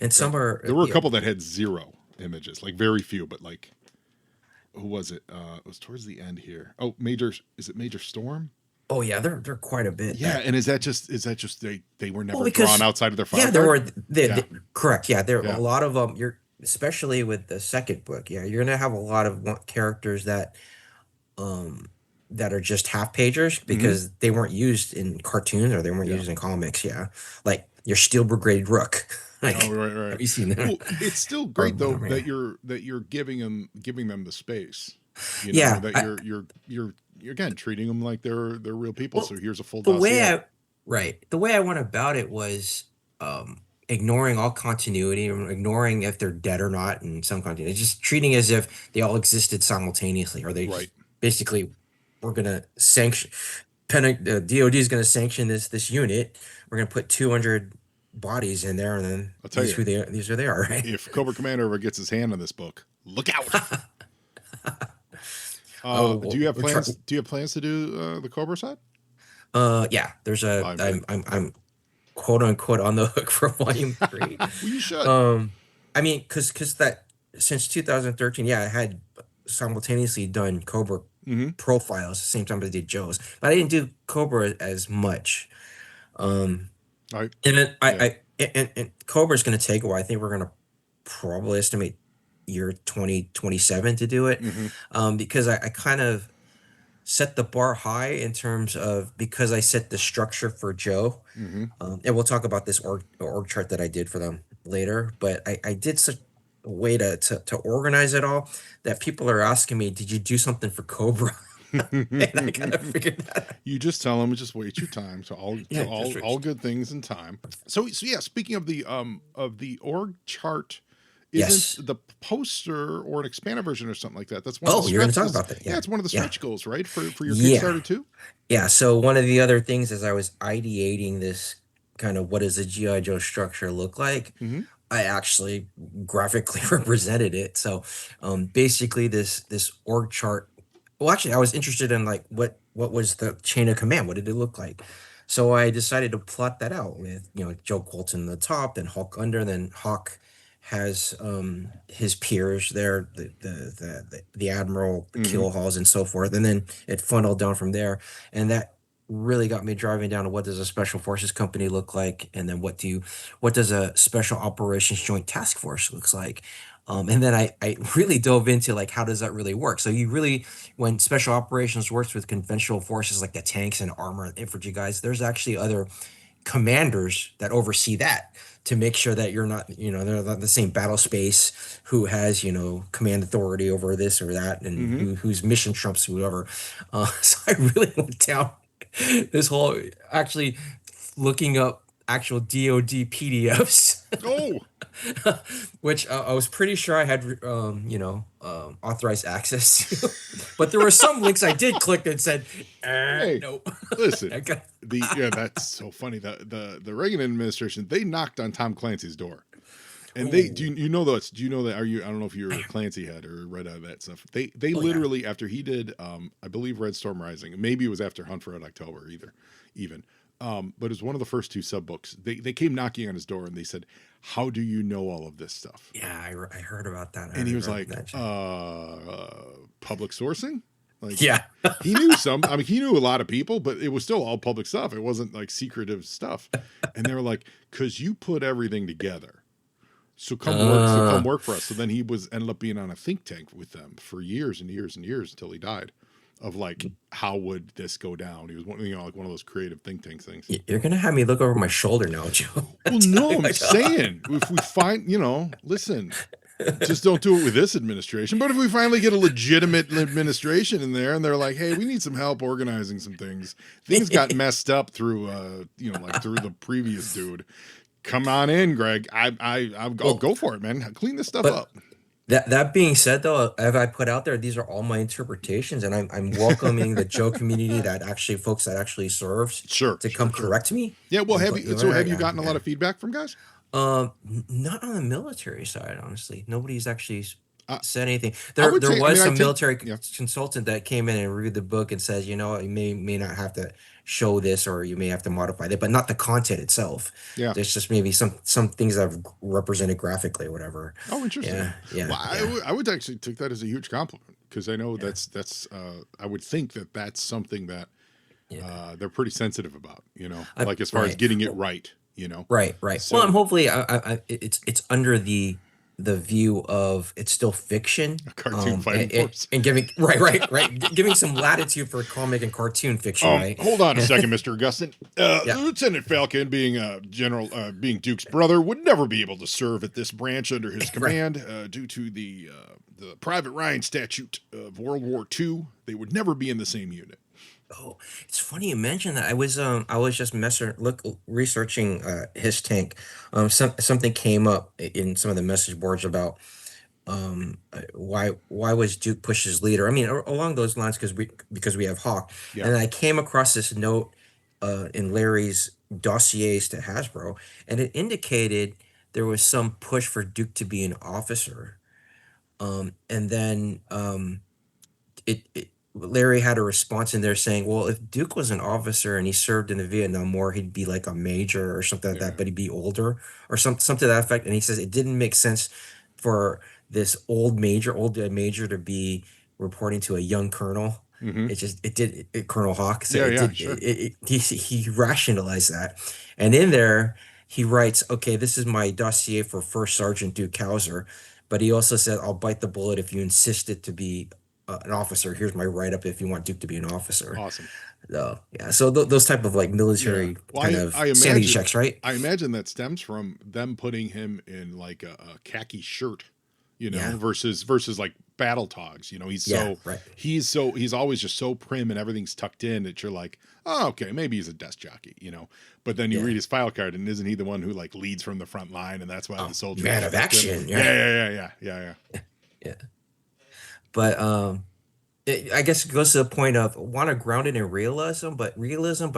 And some are There were a couple that had 0 images, like very few, but like, who was it? It was towards the end here. Oh, is it Major Storm? Oh yeah, they're quite a bit. Yeah, and is that just they were never because drawn outside of their file yeah, there card? were correct. Yeah, there Yeah. a lot of them. You're especially with the second book. Yeah, you're gonna have a lot of characters um that are just half pagers because they weren't used in cartoons or they weren't used in comics. Yeah, like your Steel Brigade Rook. Like, Oh, right. have you seen that? Well, it's still great though that you're giving them the space. You know, Yeah, that you're again treating them like they're real people. well, So here's a full the dossier. the way I went about it was ignoring all continuity, ignoring if they're dead or not in some continuity, just treating as if they all existed simultaneously, or they Right. basically we're gonna sanction. DoD is gonna sanction this unit. We're gonna put 200 bodies in there, and then I'll tell you, these are they are, right? if Cobra Commander ever gets his hand on this book, look out. Do you have plans? Do you have plans to do the Cobra side? Yeah. There's I'm quote unquote on the hook for volume 3. Well, you should. I mean, because that since 2013, yeah, I had simultaneously done Cobra profiles the same time I did Joe's, but I didn't do Cobra as much. And then and Cobra's going to take a while. I think we're going to probably estimate year 2027 to do it, because I kind of set the bar high in terms of, because I set the structure for Joe, and we'll talk about this org chart that I did for them later. But I did such a way to organize it all that people are asking me, "Did you do something for Cobra?" And I kind of figured that out. You just tell them, just wait your time. So all good things in time. So yeah. Speaking of the org chart, isn't the poster or an expanded version or something like that? That's one. Oh, you're going to talk about that. Yeah, it's one of the stretch goals, right? For your Kickstarter too. Yeah. So one of the other things as I was ideating this kind of what does a GI Joe structure look like, I actually graphically represented it. So basically this org chart. Well, actually, I was interested in like what was the chain of command? What did it look like? So I decided to plot that out with Joe Colton in the top, then Hulk under, then Hawk has his peers there, the Admiral, the Keel Halls, and so forth, and then it funneled down from there, and that really got me driving down to what does a special forces company look like, and then what does a special operations joint task force looks like. And then I really dove into like how does that really work. So when special operations works with conventional forces like the tanks and armor and infantry guys, there's actually other commanders that oversee that to make sure that you're not, they're not the same battle space who has, command authority over this or that, and whose mission trumps whoever. So I really went down this whole actually looking up actual DoD PDFs. Oh, which I was pretty sure I had, authorized access to, but there were some links I did click that said, hey, no. Listen, that's so funny. The Reagan administration, they knocked on Tom Clancy's door, and do you know that? I don't know if you're a Clancy head or read out of that stuff. They literally after he did, I believe Red Storm Rising, maybe it was after Hunt for Red October even. But it was one of the first 2 sub books. They came knocking on his door and they said, "How do you know all of this stuff?" Yeah, I heard about that. And he was like, "Public sourcing." Like, yeah, he knew some. I mean, he knew a lot of people, but it was still all public stuff. It wasn't like secretive stuff. And they were like, "Cause you put everything together, so come work for us." So then he ended up being on a think tank with them for years and years and years until he died. Of like, how would this go down? He was like one of those creative think tank things. You're gonna have me look over my shoulder now, Joe. Well, no, I'm saying if we find, listen, just don't do it with this administration. But if we finally get a legitimate administration in there, and they're like, "Hey, we need some help organizing some things. Things got messed up through, through the previous dude. Come on in, Greg. I'll go for it, man. Clean this stuff up." That being said, though, as I put out there, these are all my interpretations, and I'm welcoming the Joe community folks that actually serves to come correct me. Yeah, well, have you gotten a lot of feedback from guys? Not on the military side, honestly. Nobody's actually I, said anything. I There would there say, I mean, was I some take, military yeah, consultant that came in and reviewed the book and says, you know, you may not have to show this or you may have to modify it, but not the content itself. yeah. There's just maybe some things that are represented graphically or whatever. Oh, interesting. Yeah, yeah, Well, yeah, I would actually take that as a huge compliment because I know that's I would think that that's something that yeah. they're pretty sensitive about, like as far as Right. getting it right. Right, right. Well, and So hopefully, it's under the view of it's still fiction, a cartoon fighting force. and giving right, giving some latitude for comic and cartoon fiction, right? Hold on a second, Mr. Augustin. Yeah, Lieutenant Falcon, being being Duke's brother, would never be able to serve at this branch under his right. command due to the Private Ryan statute of World War II. They would never be in the same unit. Oh, it's funny you mentioned that. I was just researching his tank. Something came up in some of the message boards about why was Duke Push's leader? I mean, along those lines, because we have Hawk, Yeah. and I came across this note in Larry's dossiers to Hasbro, and it indicated there was some push for Duke to be an officer, and then it Larry had a response in there saying, "Well, if Duke was an officer and he served in the Vietnam War, he'd be like a major or something like that, Yeah. but he'd be older or something to that effect." And he says it didn't make sense for this old major to be reporting to a young colonel. Mm-hmm. Colonel Hawk. So Yeah. it Yeah. did Sure. he rationalized that, and in there he writes, "Okay, this is my dossier for First Sergeant Duke Hauser." But he also said, "I'll bite the bullet if you insist it to be an officer. Here's my write up if you want Duke to be an officer." Awesome. So yeah, so those type of like Yeah. military Well, kind of I sanity imagine checks, right? I imagine that stems from them putting him in like a khaki shirt, Yeah, versus like battle togs. yeah, right. He's always just so prim and everything's tucked in that you're like, oh, okay, maybe he's a desk jockey. But then you Yeah. read his file card, and isn't he the one who like leads from the front line, and that's why Oh, the soldiers man of respect him? action. Yeah, Yeah, yeah, yeah, yeah, yeah, yeah. But I guess it goes to the point of want to ground it in realism, but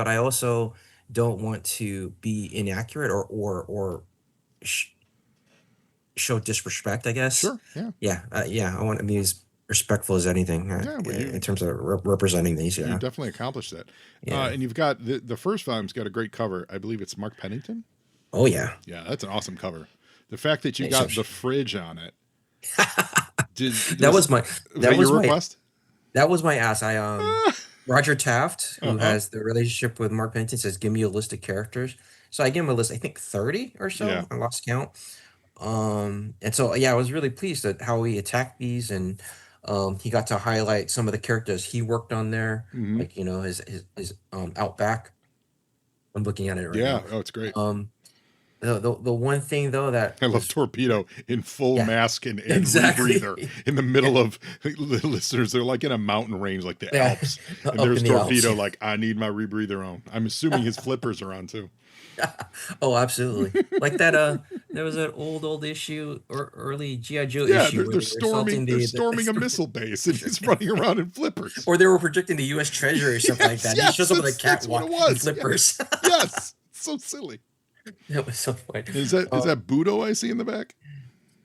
I also don't want to be inaccurate or sh show disrespect, I guess. sure, yeah, Yeah, yeah, I want to be as respectful as anything yeah. Well, in terms of representing these. you Yeah, definitely accomplished that, yeah. and you've got the first volume's got a great cover. I believe it's Mark Pennington. Oh yeah. Yeah, that's an awesome cover. The fact that you Yeah, so got the fridge on it. Did that was my was that that was your my request? that was my ass. Roger Taft, who Uh-huh. has the relationship with Mark Pennington, says, "Give me a list of characters." So I give him a list. I think 30 or Yeah. so. I lost count. And so yeah, I was really pleased at how he attacked these, and he got to highlight some of the characters he worked on there, Hmm. like his Outback. I'm looking at it right Yeah. now. Oh, it's great. The one thing though that I love was Torpedo in full yeah, mask and exactly. rebreather in the middle of the listeners. They're like in a mountain range, like the Yeah, Alps. And up there's in the Alps. Torpedo, like, I need my rebreather on. I'm assuming his flippers are on too. Oh, absolutely. Like that. There was an old issue or early GI Joe Yeah, issue where they're they were assaulting they're the storming a missile base, and he's running around in flippers. or they were projecting the U.S. Treasury or something like Yes, that. He shows up with a that's what catwalk it in was. flippers. Yes, so silly. That was so funny. Is that Budo I see in the back,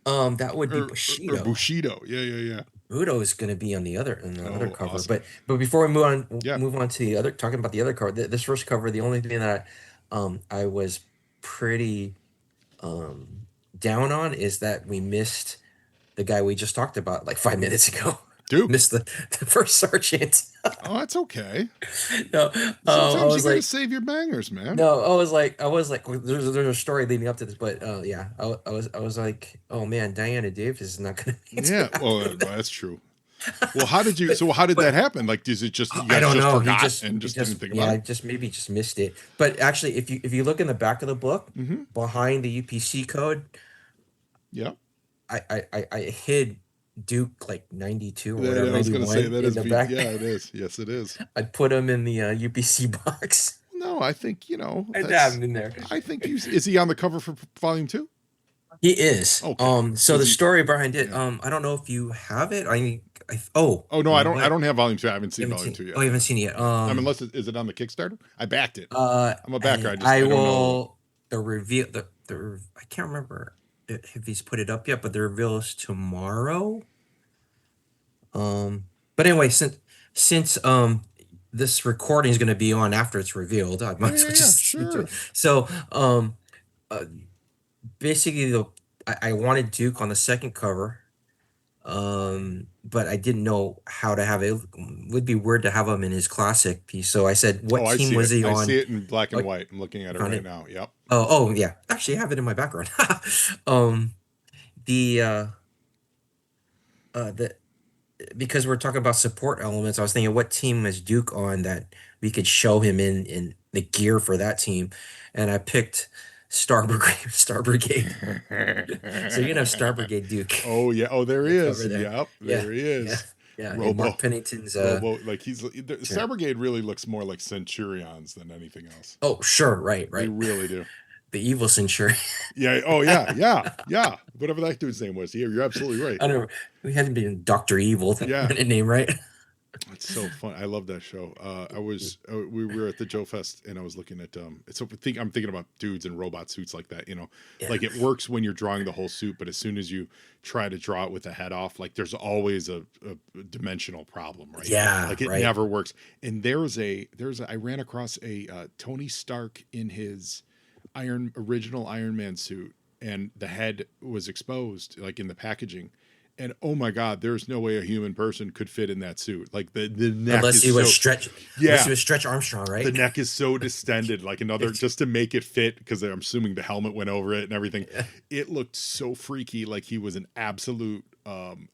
That would be or Bushido. Bushido? Yeah, yeah, yeah. Budo is going to be on the other Oh, cover. awesome. But before we Yeah. move on to the other, talking about the other cover, this first cover, the only thing that I was pretty down on is that we missed the guy we just talked about like 5 minutes ago. Duke. Missed the first sergeant. Oh, that's okay. No, Sometimes I you was gotta like, save your bangers, man. no, I was like, well, there's a story leading up to this, but yeah, I was like, oh man, Diana Davis is not gonna make it Yeah. to Well, happen. that's true. Well, how did you? So how did But that happen? Like, is it just you I guys don't just know. forgot and He just just didn't think yeah, about I it? just maybe just missed it. But actually, if you look in the back of the book, Mm-hmm. behind the UPC code, Yeah. I hid Duke like 92 or Yeah, whatever, I was gonna say 91 that in is. the back. Yeah, it is. Yes, it is. I put him in the UPC box. No, I think I have that's. him in there. I think is he on the cover for volume 2? He is. Okay. So Is the he? story behind it, Yeah. I don't know if you have it. Oh, Oh no, you I know don't. I what? don't have volume 2. I haven't You seen haven't volume seen 2 yet. Oh, you haven't seen it yet. Unless is it on the Kickstarter? I backed it. Uh, I'm a backer. I I don't know. will the reveal I can't remember if he's put it up yet, but the reveal is tomorrow. But anyway, since this recording is going to be on after it's revealed, I might as well Yeah, just get into sure. it. So, uh, basically, I wanted Duke on the second cover, but I didn't know how to have it. It would be weird to have him in his classic piece. So I said, Oh, "What I team see was it. he I see on?" it in black and Like, white. I'm looking at you it found right it? now. Yep. Oh, yeah. Actually, I have it in my background. Um, the the because we're talking about support elements, I was thinking, what team is Duke on that we could show him in the gear for that team, and I picked Star Brigade. Star Brigade. So you're gonna have Star Brigade Duke Oh yeah. Oh, there on he the is. cover there. Yep, Yeah, there he yeah, is. yeah. And Robo, Mark Pennington's Robo. Like he's sure. Star Brigade really looks more like Centurions than anything else. Oh, sure, right, They right. really do. The evil Centurion. Yeah. Oh yeah. Yeah. Yeah. Whatever that dude's name was. Yeah, you're absolutely right. I don't know. We hadn't been Doctor Evil Yeah. name, right? It's so fun. I love that show. We were at the Joe Fest and I was looking at I'm thinking about dudes in robot suits like that, Yeah, like it works when you're drawing the whole suit, but as soon as you try to draw it with the head off, like there's always a dimensional problem, right? yeah, Like it right. never works. And I ran across a Tony Stark in his original Iron Man suit, and the head was exposed, like in the packaging. And oh my God, there's no way a human person could fit in that suit. Like the neck Unless is he was so, Stretch, unless he yeah, was Stretch Armstrong, the right? neck is so distended, like another, It's- just to make it fit, because I'm assuming the helmet went over it and everything. yeah. It looked so freaky, like he was an absolute,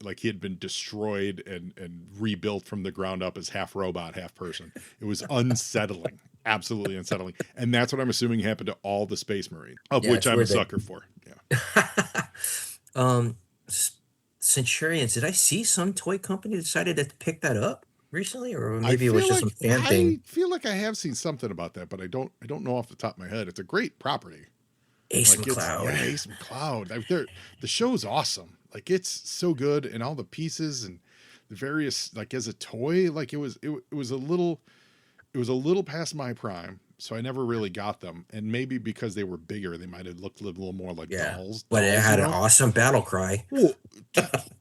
like he had been destroyed and rebuilt from the ground up as half robot, half person. It was unsettling, absolutely unsettling. And that's what I'm assuming happened to all the Space Marines, of Yeah, which it's I'm a weird sucker for. Yeah. that um Centurions, did I see some toy company decided to pick that up recently? Or maybe it was just some fan I thing. feel like I have seen something about that, but I don't know off the top of my head. It's a great property. Ace Like McCloud. Ace McCloud. The show's awesome. Like it's so good, and all the pieces and the various, like as a toy, like it was a little past my prime, so I never really got them. And maybe because they were bigger, they might have looked a little more like Yeah. dolls. But it Dolls, had an awesome battle cry. Well,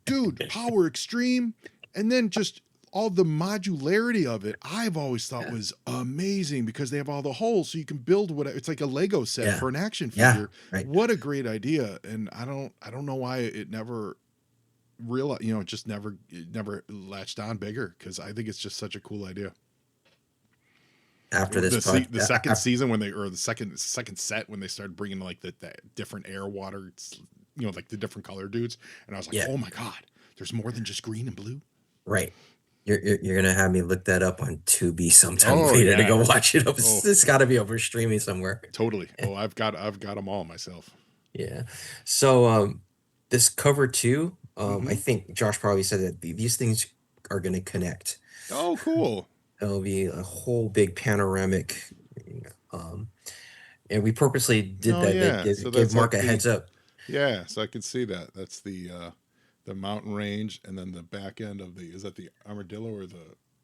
dude, power extreme, and then just all the modularity of it. I've always thought Yeah. was amazing because they have all the holes, so you can build what it's like a Lego set Yeah. for an action Yeah. figure. Right. What a great idea! And I don't know why it never real it never latched on bigger, because I think it's just such a cool idea. After this The second pod, season, when they, or the second set, when they started bringing like the different air water, like the different color dudes, and I was like, yeah, oh my God, there's more than just green and blue. right. You're gonna have me look that up on Tubi sometime Oh later to yeah. go watch it. Oh, It's got to be over streaming somewhere. totally. Oh, I've got them all myself. Yeah. So this cover two, I Mm-hmm. think Josh probably said that these things are gonna connect. Oh, cool. It'll be a whole big panoramic, um, and we purposely did Oh that. That yeah. So give that's Mark like a heads up. yeah. So I can see that. That's the mountain range, and then the back end of is that the armadillo or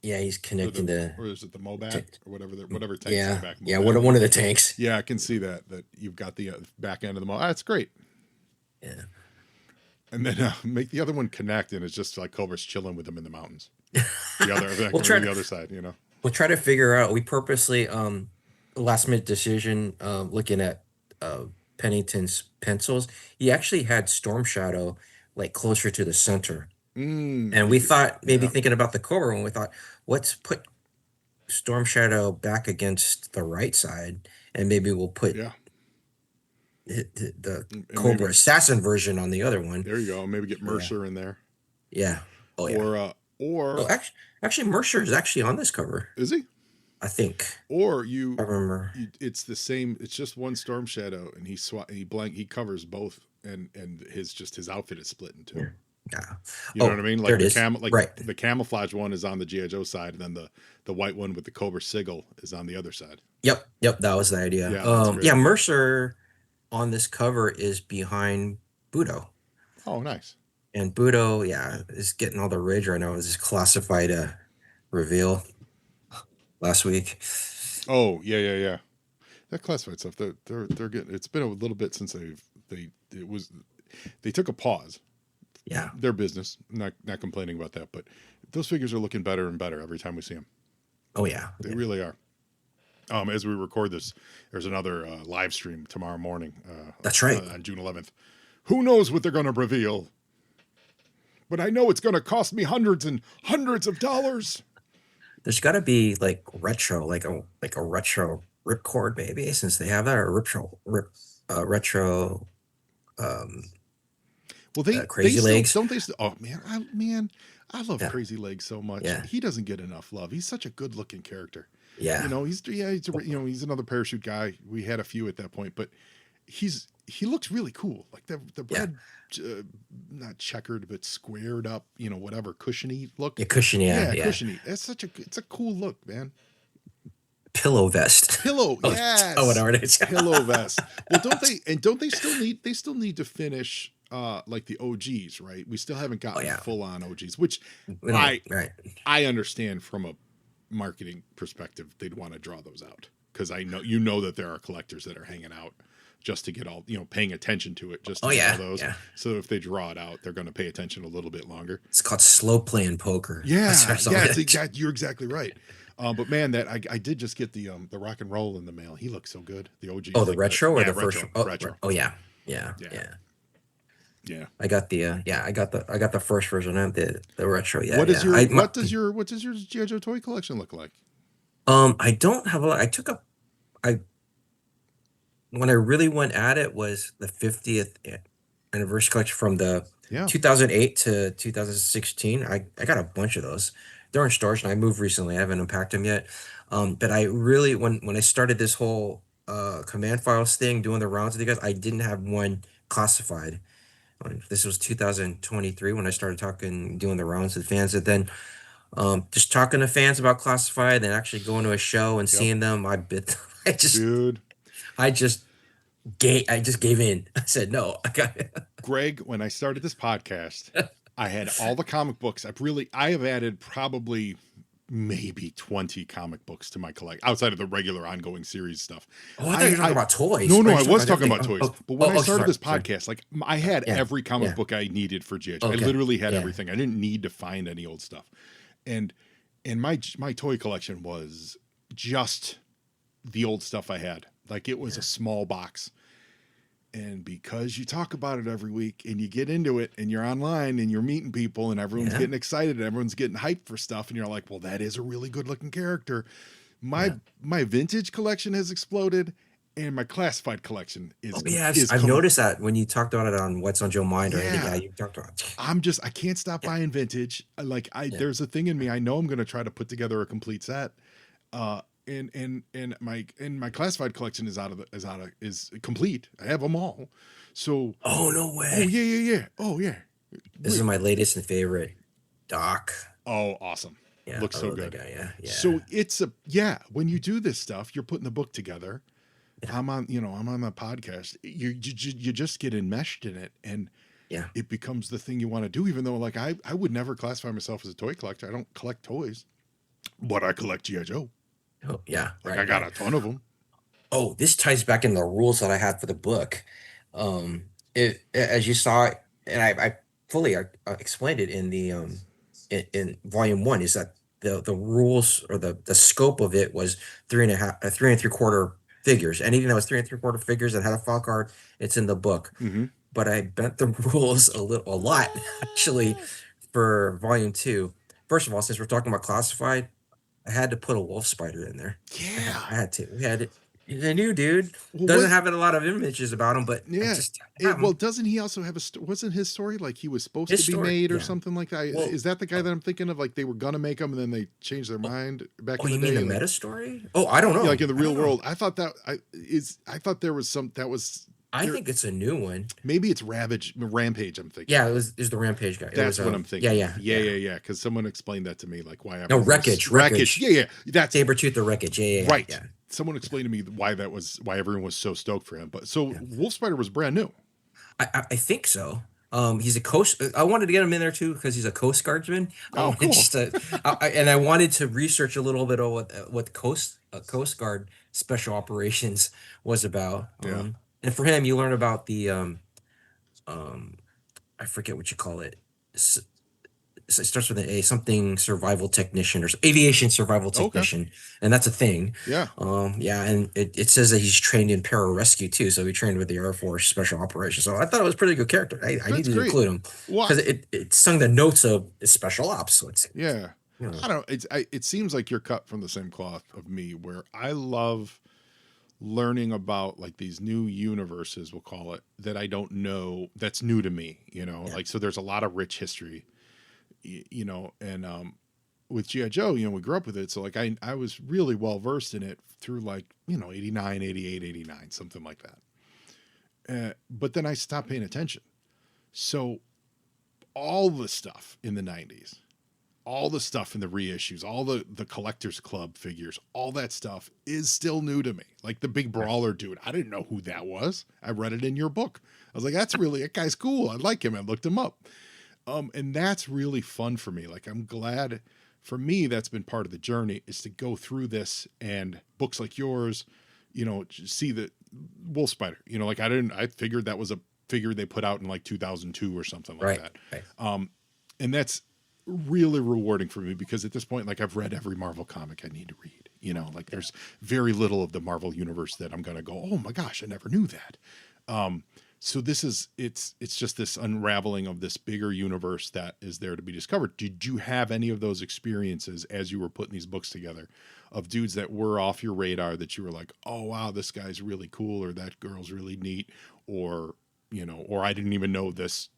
Yeah, he's connecting the. or is it the Mobat, To, or whatever tanks in the yeah, back? yeah. Mobat. One of the tanks. Yeah, I can see that you've got the back end of the Mobat. That's great. Yeah. And then make the other one connect, and it's just like Cobra's chilling with them in the mountains. The other, we'll try. the other side, We'll try to figure out. We purposely last minute decision looking at Pennington's pencils. He actually had Storm Shadow like closer to the center. And we thought maybe Yeah. thinking about the Cobra when we thought, let's put Storm Shadow back against the right side, and maybe we'll put Yeah. the And Cobra maybe, Assassin version on the other one. there you go. Maybe get Yeah. Mercer in there, Yeah. Oh yeah. or Oh, actually, Mercer is actually on this cover. is he? I think. Or I remember. it's the same. It's just one Storm Shadow, and he covers both, and his outfit is split in two. Yeah. You know what I mean? There Like it is. Right. the camouflage one is on the GI Joe side, and then the white one with the Cobra sigil is on the other side. Yep. That was the idea. Yeah, that's great. Yeah, Mercer on this cover is behind Budo. Oh, nice. And Budo, yeah, is getting all the rage right now. It was just classified reveal last week. Oh, yeah. That classified stuff. They're getting. It's been a little bit since they took a pause Yeah. Their business. Not complaining about that, but those figures are looking better and better every time we see them. Oh yeah. They Yeah. really are. As we record this, there's another live stream tomorrow morning That's right. on June 11th. Who knows what they're going to reveal? But I know it's going to cost me hundreds and hundreds of dollars. There's got to be like retro, like a retro ripcord maybe, since they have that, or retro um Well, they Crazy still Legs. don't they? Oh man, I love Yeah. Crazy Legs so much. Yeah. He doesn't get enough love. He's such a good looking character. Yeah. He's another parachute guy. We had a few at that point, but he looks really cool. Like the Yeah. red, not checkered, but squared up, whatever cushiony look. Yeah, cushion, yeah. Cushiony. It's a cool look, man. Pillow vest. Pillow, yes. Oh, whatever it is. Pillow vest. Well, don't they still need to finish like the OGs, right? We still haven't gotten full on OGs, which Right. I understand from a marketing perspective. They'd want to draw those out because I know that there are collectors that are hanging out just to get all, paying attention to it, just to get all those. Yeah. So if they draw it out, they're going to pay attention a little bit longer. It's called slow playing poker. Yeah, you're exactly right. But man, that I did just get the rock and roll in the mail. He looks so good. The OG. Oh, the retro or the retro, first? Oh, retro. Oh yeah. I got the first version of the retro. Yeah. What does your G.I. Joe toy collection look like? I don't have a lot. When I really went at it was the 50th anniversary collection from the 2008 to 2016. I got a bunch of those. They're in storage, and I moved recently. I haven't unpacked them yet. But I really, when I started this whole command files thing, doing the rounds with you guys, I didn't have one classified. This was 2023 when I started doing the rounds with fans. And then just talking to fans about classified, and actually going to a show and seeing them, I just gave in. I said, no, I got it. Greg, when I started this podcast, I had all the comic books. I have added probably maybe 20 comic books to my collection outside of the regular ongoing series stuff. Oh, I thought you were talking about toys. No, I was talking about toys. But when I started this sorry. podcast, like I had every comic book I needed for G.I. Joe. I literally had everything. I didn't need to find any old stuff. And my toy collection was just the old stuff I had. Like it was a small box. And because you talk about it every week and you get into it and you're online and you're meeting people and everyone's getting excited and everyone's getting hyped for stuff, and you're like, well, that is a really good looking character. My vintage collection has exploded, and my classified collection is. I've noticed that when you talked about it on What's on Joe Mind or anything. Yeah, you talked about it. I can't stop buying vintage. There's a thing in me. I know I'm going to try to put together a complete set. And my classified collection is complete. I have them all. So no way. Oh yeah. This is my latest and favorite Doc. Oh, awesome. Yeah, looks so good. Guy, yeah. So it's when you do this stuff, you're putting the book together. Yeah. I'm on the podcast. You just get enmeshed in it, and it becomes the thing you want to do. Even though I would never classify myself as a toy collector. I don't collect toys, but I collect G.I. Joe. Oh, yeah. I got a ton of them. Oh, this ties back in the rules that I had for the book. As you saw, and I fully explained it in the in volume 1, is that the rules or the scope of it was 3 3/4 figures. Anything that was 3 3/4 figures that had a file card, it's in the book. Mm-hmm. But I bent the rules a lot actually for volume 2. First of all, since we're talking about classified, I had to put a wolf spider in there. Yeah, I had to. We had it. He's a new dude. Doesn't have a lot of images about him, but doesn't he also have wasn't his story like he was supposed to be made or something like that? Well, is that the guy that I'm thinking of? Like they were gonna make him and then they changed their mind back in the day. You mean the meta story? Oh, I don't know. Like in the real world, I thought there was some that was. I think it's a new one. Maybe it's Rampage. I'm thinking. Yeah, it was the Rampage guy. That's what I'm thinking. Yeah. Because someone explained that to me, like why. Wreckage. Yeah. That's Sabretooth the Wreckage. Yeah. Right. Yeah. Someone explained to me why everyone was so stoked for him. But Wolf Spider was brand new. I think so. He's a coast. I wanted to get him in there too because he's a Coast Guardsman. Oh, cool. And I wanted to research a little bit of what Coast Guard special operations was about. Yeah. And for him, you learn about the I forget what you call it. It starts with an A, something survival technician or aviation survival Okay. technician, and that's a thing. Yeah. Yeah, and it says that he's trained in pararescue too, so he trained with the Air Force Special Operations. So I thought it was a pretty good character. I That's needed to great. include him Well, because it sung the notes of special ops. So it's yeah. you know I don't it seems like you're cut from the same cloth of me where I love learning about like these new universes, we'll call it, that I don't know, that's new to me, yeah. like, so there's a lot of rich history, and with GI Joe, we grew up with it, so like I was really well versed in it through like 89, 88, 89, something like that. But then I stopped paying attention. So all the stuff in the 90s, all the stuff in the reissues, all the collectors club figures, all that stuff is still new to me. Like the big brawler dude, I didn't know who that was. I read it in your book. I was like, that guy's cool. I like him. I looked him up. And that's really fun for me. Like, I'm glad, for me, that's been part of the journey, is to go through this, and books like yours, see the Wolf Spider, like I figured that was a figure they put out in like 2002 or something like Right, that. right. And that's really rewarding for me, because at this point, like, I've read every Marvel comic I need to read, like there's very little of the Marvel universe that I'm going to go, oh my gosh, I never knew that. So this is, it's just this unraveling of this bigger universe that is there to be discovered. Did you have any of those experiences as you were putting these books together, of dudes that were off your radar that you were like, oh wow, this guy's really cool, or that girl's really neat, or or I didn't even know this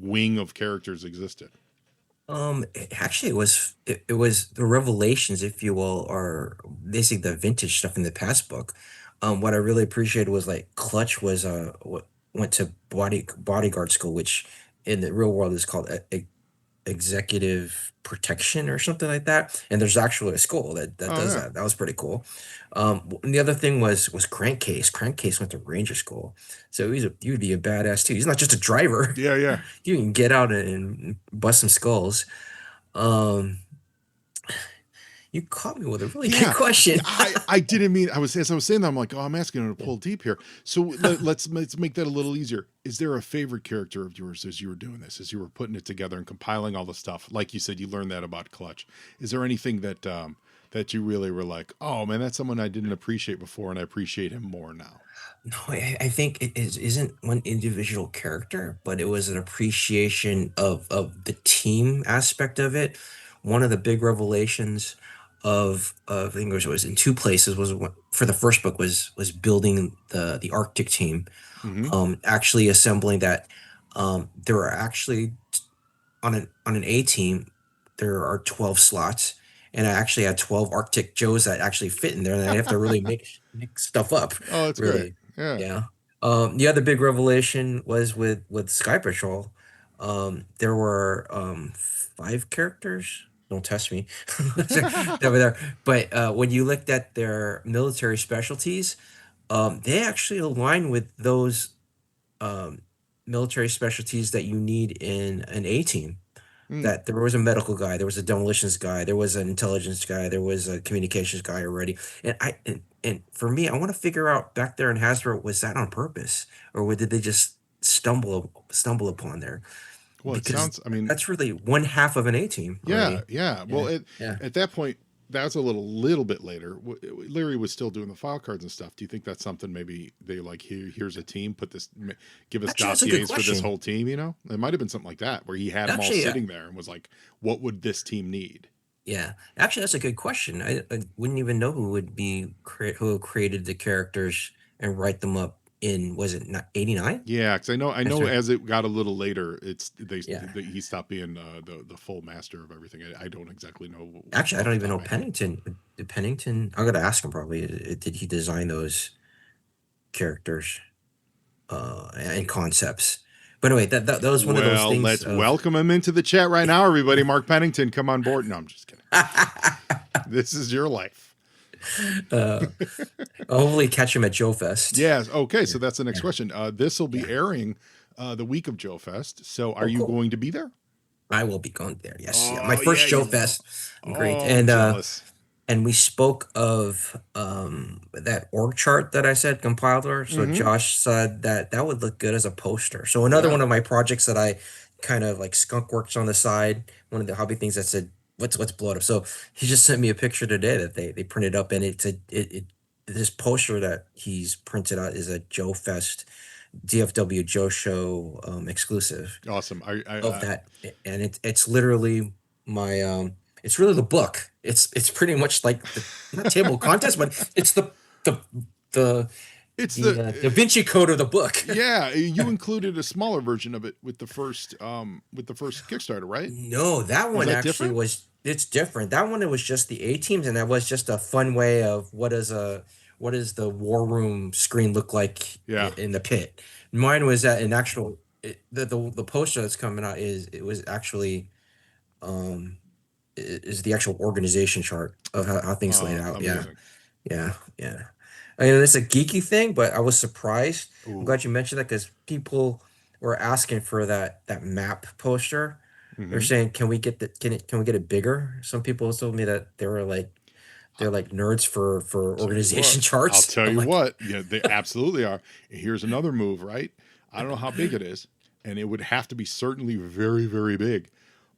wing of characters existed? Actually, it was the revelations, if you will, or basically the vintage stuff in the past book. What I really appreciated was like Clutch was what went to bodyguard school, which in the real world is called executive protection or something like that. And there's actually a school that Oh does yeah. that. That was pretty cool. And the other thing was Crankcase. Crankcase went to Ranger School, so you'd be a badass too. He's not just a driver. Yeah, yeah. You can get out and bust some skulls. Um, you caught me with a really good Yeah, question. yeah. I didn't mean, I was, as I was saying that, I'm like, oh, I'm asking him to pull deep here. So let's make that a little easier. Is there a favorite character of yours as you were doing this, as you were putting it together and compiling all the stuff? Like you said, you learned that about Clutch. Is there anything that you really were like, oh man, that's someone I didn't appreciate before, and I appreciate him more now? No, I think isn't one individual character, but it was an appreciation of the team aspect of it. One of the big revelations of English was in two places was for the first book was building the Arctic team, Mm-hmm. actually assembling that. There are actually on an A team, there are 12 slots, and I actually had 12 Arctic Joes that actually fit in there, and I have to really make stuff up, Oh, that's great. really. Yeah. Yeah. The other big revelation was with Sky Patrol. There were five characters. Don't test me over there. But when you looked at their military specialties, they actually align with those um, military specialties that you need in an A team. Mm. That there was a medical guy, there was a demolitions guy, there was an intelligence guy, there was a communications guy already. And for me, I want to figure out back there in Hasbro, was that on purpose, or did they just stumble upon there? Well, it Because sounds, I mean, that's really one half of an A team yeah, already. yeah. Well, Yeah, yeah. at that point, that's a little bit later. Larry was still doing the file cards and stuff. Do you think that's something maybe they like, here's a team, put this, give us Actually, that's a good dossiers for this question. whole team? It might have been something like that, where he had them all Actually, sitting there and was like, what would this team need? yeah. Actually, that's a good question. I wouldn't even know who would be who created the characters and write them up in, was it not 89? Yeah, because That's right. as it got a little later, Yeah. he stopped being the full master of everything. I don't exactly know Actually, I off don't the even top know of my head. Pennington. Did Pennington? I'm gonna ask him probably. Did he design those characters and concepts? But anyway, that was one of those Well, things let's of. welcome him into the chat right now, everybody. Mark Pennington, come on board. No, I'm just kidding. This is your life. uh, Hopefully catch him at Joe Fest. Yes. Okay. Yeah, So that's the next yeah, question. This will be yeah. airing the week of Joe Fest. So are Oh, you cool. going to be there? I will be going there. Yes, yeah. My Oh, first yeah, Joe you will. Fest. Great. Oh, I'm jealous. and we spoke of that org chart that I said compiler. So Mm-hmm. Josh said that that would look good as a poster. So another Yeah. one of my projects that I kind of like skunk works on the side, one of the hobby things that said let's blow it up. So he just sent me a picture today that they printed up, and it's a it this poster that he's printed out is a Joe Fest DFW Joe Show exclusive Awesome. of that, and it's literally my it's really the book. It's pretty much like the not table of contents, but it's the the It's the Da Vinci Code of the book. yeah. You included a smaller version of it with the first Kickstarter, right? No, that Was one that actually different? was it's different. That one it was just the A teams, and that was just a fun way of what does the war room screen look like Yeah. in the pit. Mine was that an actual the poster that's coming out is it was actually um is the actual organization chart of how things laid out. Yeah. Amazing. Yeah. Yeah. I mean, it's a geeky thing, but I was surprised. I'm Ooh. glad you mentioned that because people were asking for that map poster. They're Mm-hmm. saying, "Can we get can we get it bigger?" Some people told me that they're like nerds for Tell you what. organization I'll charts. tell I'm you like, what. Yeah, they absolutely are. Here's another move, right? I don't know how big it is, and it would have to be certainly very, very big.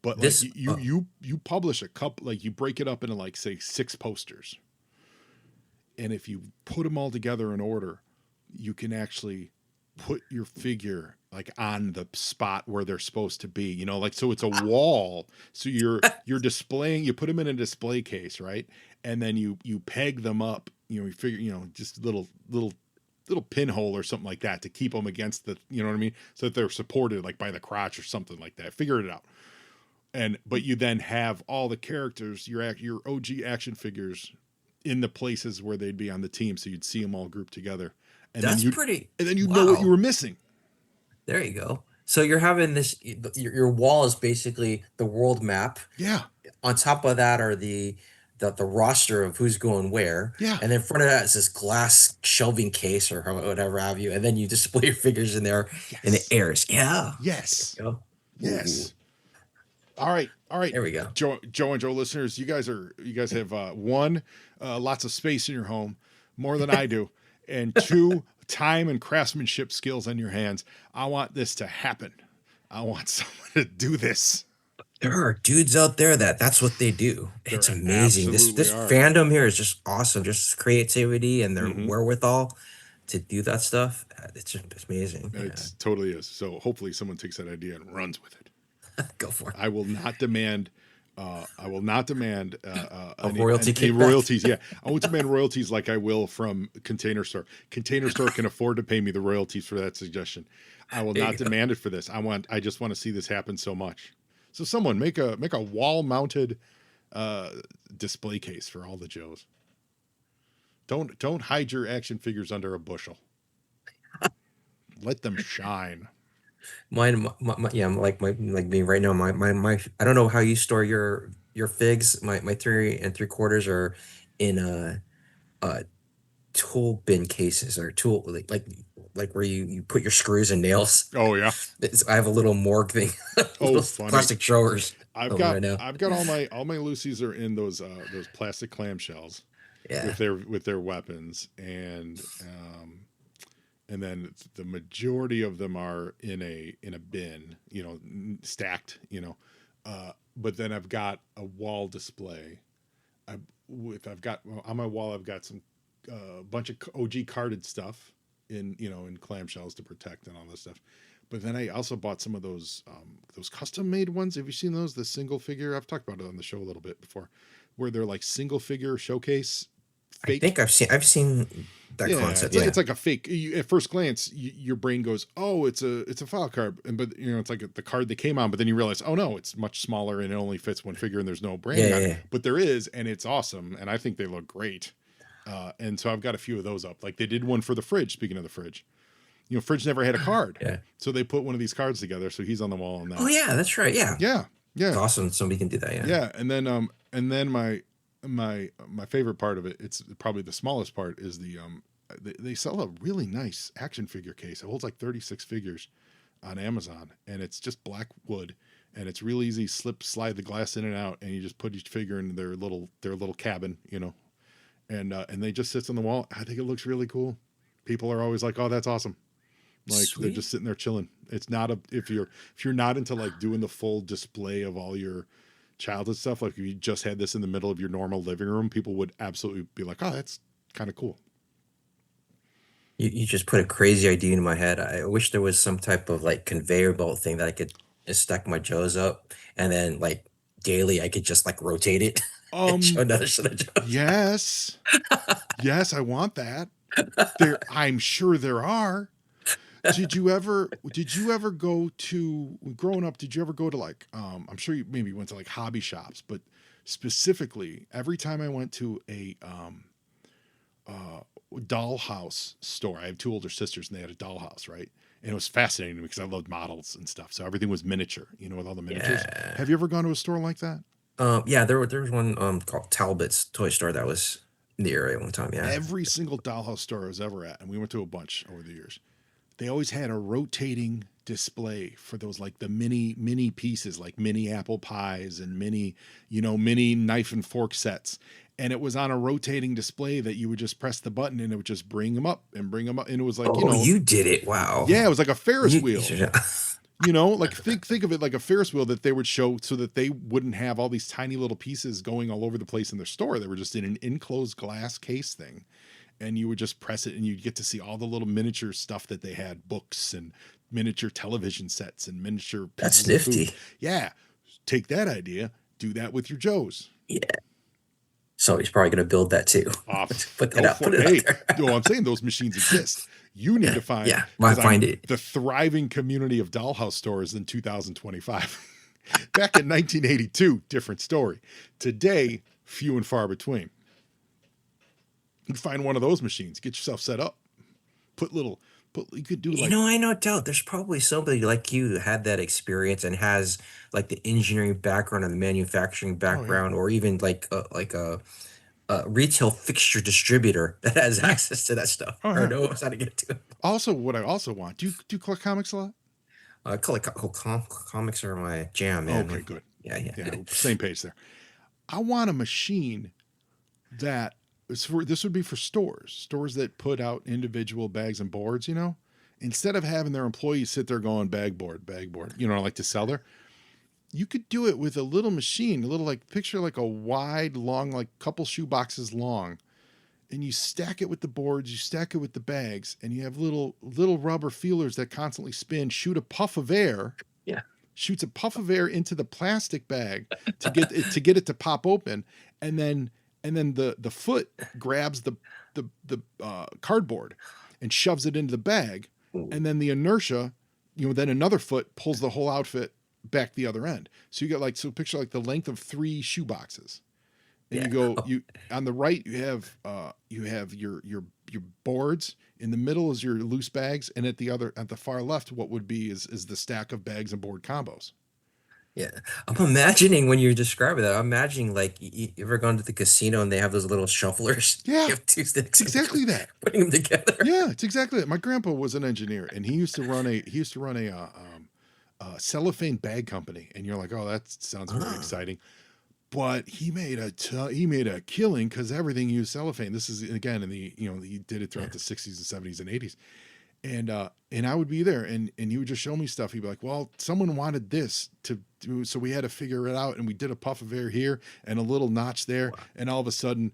But like this. you publish a couple, like you break it up into like say 6 posters, and if you put them all together in order, you can actually put your figure like on the spot where they're supposed to be, like so it's a wall, so you're displaying, you put them in a display case, right? And then you peg them up, you figure, just little pinhole or something like that to keep them against the, you know what I mean, so that they're supported like by the crotch or something like that. Figure it out. And but you then have all the characters, your OG action figures in the places where they'd be on the team, so you'd see them all grouped together, and then That's you pretty. and then you know what you Wow. were missing. There you go. So you're having this. Your wall is basically the world map. Yeah, On top of that are the roster of who's going where, yeah, and in front of that is this glass shelving case or whatever have you, and then you display your figures in there in the yes, airs. Yeah. yes, There you go. Ooh, yes. All right. there we go. Joe and Joe listeners, you guys have one, lots of space in your home, more than I do, and two, time and craftsmanship skills on your hands. I want this to happen. I want someone to do this. There are dudes out there that's what they do. It's There amazing. absolutely This are. fandom here is just awesome. Just creativity and their Mm-hmm. wherewithal to do that stuff. It's just amazing. Yeah. It totally is. So hopefully someone takes that idea and runs with it. Go for it. I will not demand. I will not demand Royalty any kickback? royalties. Yeah, I won't demand royalties like I will from Container Store. Container Store can afford to pay me the royalties for that suggestion. I will There not you go. demand it for this. I just want to see this happen so much. So someone make a wall mounted display case for all the Joes. Don't hide your action figures under a bushel. Let them shine. Mine, yeah, like me right now. My. I don't know how you store your figs. My 3 3/4 are in a tool bin cases or tool like where you put your screws and nails. Oh yeah. I have a little morgue thing, Oh little funny. plastic drawers over right now. I've got all my Lucy's are in those plastic clamshells Yeah, with their weapons, and then the majority of them are in a bin, stacked, but then I've got a wall display. I've got on my wall, I've got some bunch of OG carded stuff in clamshells to protect and all this stuff. But then I also bought some of those custom made ones. Have you seen those? The single figure. I've talked about it on the show a little bit before, where they're like single figure showcase I think fake. I've seen that Yeah, concept. it's like a fake. At first glance, your brain goes, "Oh, it's a file card," but it's like the card that came on. But then you realize, "Oh no, it's much smaller and it only fits one figure, and there's no Yeah, branding yeah, on it." yeah. But there is, and it's awesome, and I think they look great. And so I've got a few of those up. Like they did one for the fridge. Speaking of the fridge, fridge never had a card, Yeah. so they put one of these cards together. So he's on the wall on that. Oh yeah, that's right. Yeah, Yeah, it's yeah, awesome. Somebody can do that. Yeah. yeah. And then my favorite part of it, it's probably the smallest part, is they sell a really nice action figure case. It holds like 36 figures on Amazon, and it's just black wood, and it's real easy. Slide the glass in and out, and you just put each figure in their little cabin, and they just sits on the wall. I think it looks really cool. People are always like, "Oh, that's awesome." Like they're Sweet. just sitting there chilling. It's not a if you're not into like doing the full display of all your childhood stuff, like if you just had this in the middle of your normal living room, people would absolutely be like, "Oh, that's kind of cool." You just put a crazy idea in my head. I wish there was some type of like conveyor belt thing that I could just stack my Joes up, and then like daily I could just like rotate it and show Um, another set of Joes. yes, yes, I want that. I'm sure there are. Did you ever go to growing up, did you ever go to like I'm sure you maybe went to like hobby shops, but specifically every time I went to a uh dollhouse store. I have two older sisters and they had a dollhouse, right? And it was fascinating to me because I loved models and stuff. So everything was miniature, with all the miniatures. Yeah. Have you ever gone to a store like that? Yeah, there was one called Talbot's Toy Store that was in the area one time. Yeah. Every single dollhouse store I was ever at, and we went to a bunch over the years, they always had a rotating display for those like the mini pieces, like mini apple pies and mini knife and fork sets. And it was on a rotating display that you would just press the button and it would just bring them up and bring them up. And it was like, Oh, you did it. Wow. yeah, it was like a Ferris You, wheel. Like think of it like a Ferris wheel that they would show so that they wouldn't have all these tiny little pieces going all over the place in their store. They were just in an enclosed glass case thing. And you would just press it and you'd get to see all the little miniature stuff that they had, books and miniature television sets and miniature That's pieces of food. nifty. Yeah. Take that idea, do that with your Joes. Yeah. So he's probably gonna build that too. Off. Put that Go out. for Put it. it Hey, out there. no, I'm saying those machines exist. You need to find, Yeah. Might because find it. the thriving community of dollhouse stores in 2025. Back in 1982, different story. Today, few and far between. You can find one of those machines, get yourself set up, you could do like, I no doubt there's probably somebody like you who had that experience and has like the engineering background and the manufacturing oh yeah, background, or even like a retail fixture distributor that has yeah, access to that stuff oh or yeah. knows how to get to it. Also, what I also want, do you collect comics a lot? Comics are my jam, man. Okay, good. Yeah, yeah. Yeah, same page there. I want a machine that this would be for stores that put out individual bags and boards, instead of having their employees sit there going bag board, like to sell there, you could do it with a little machine, a little like picture like a wide, long, like couple shoe boxes long, and you stack it with the boards, you stack it with the bags, and you have little rubber feelers that constantly spin, Yeah. shoots a puff of air into the plastic bag to get it to pop open, and then the foot grabs the cardboard and shoves it into the bag, Ooh. and then the inertia, then another foot pulls the whole outfit back the other end. So you got picture like the length of 3 shoe boxes. And Yeah. you on the right you have your boards, in the middle is your loose bags, and at the far left what would be is the stack of bags and board combos. Yeah. I'm imagining when you're describing that, I'm imagining like you ever gone to the casino and they have those little shufflers? Yeah, You have 2 sticks and exactly that. putting them together. Yeah, it's exactly that. My grandpa was an engineer, and he used to run a cellophane bag company. And you're like, oh, that sounds very Ah. exciting. But he made a killing because everything used cellophane. This is again in the he did it throughout the 60s and 70s and 80s. And I would be there, and he would just show me stuff. He'd be like, well, someone wanted this to do, so we had to figure it out, and we did a puff of air here and a little notch there, and all of a sudden,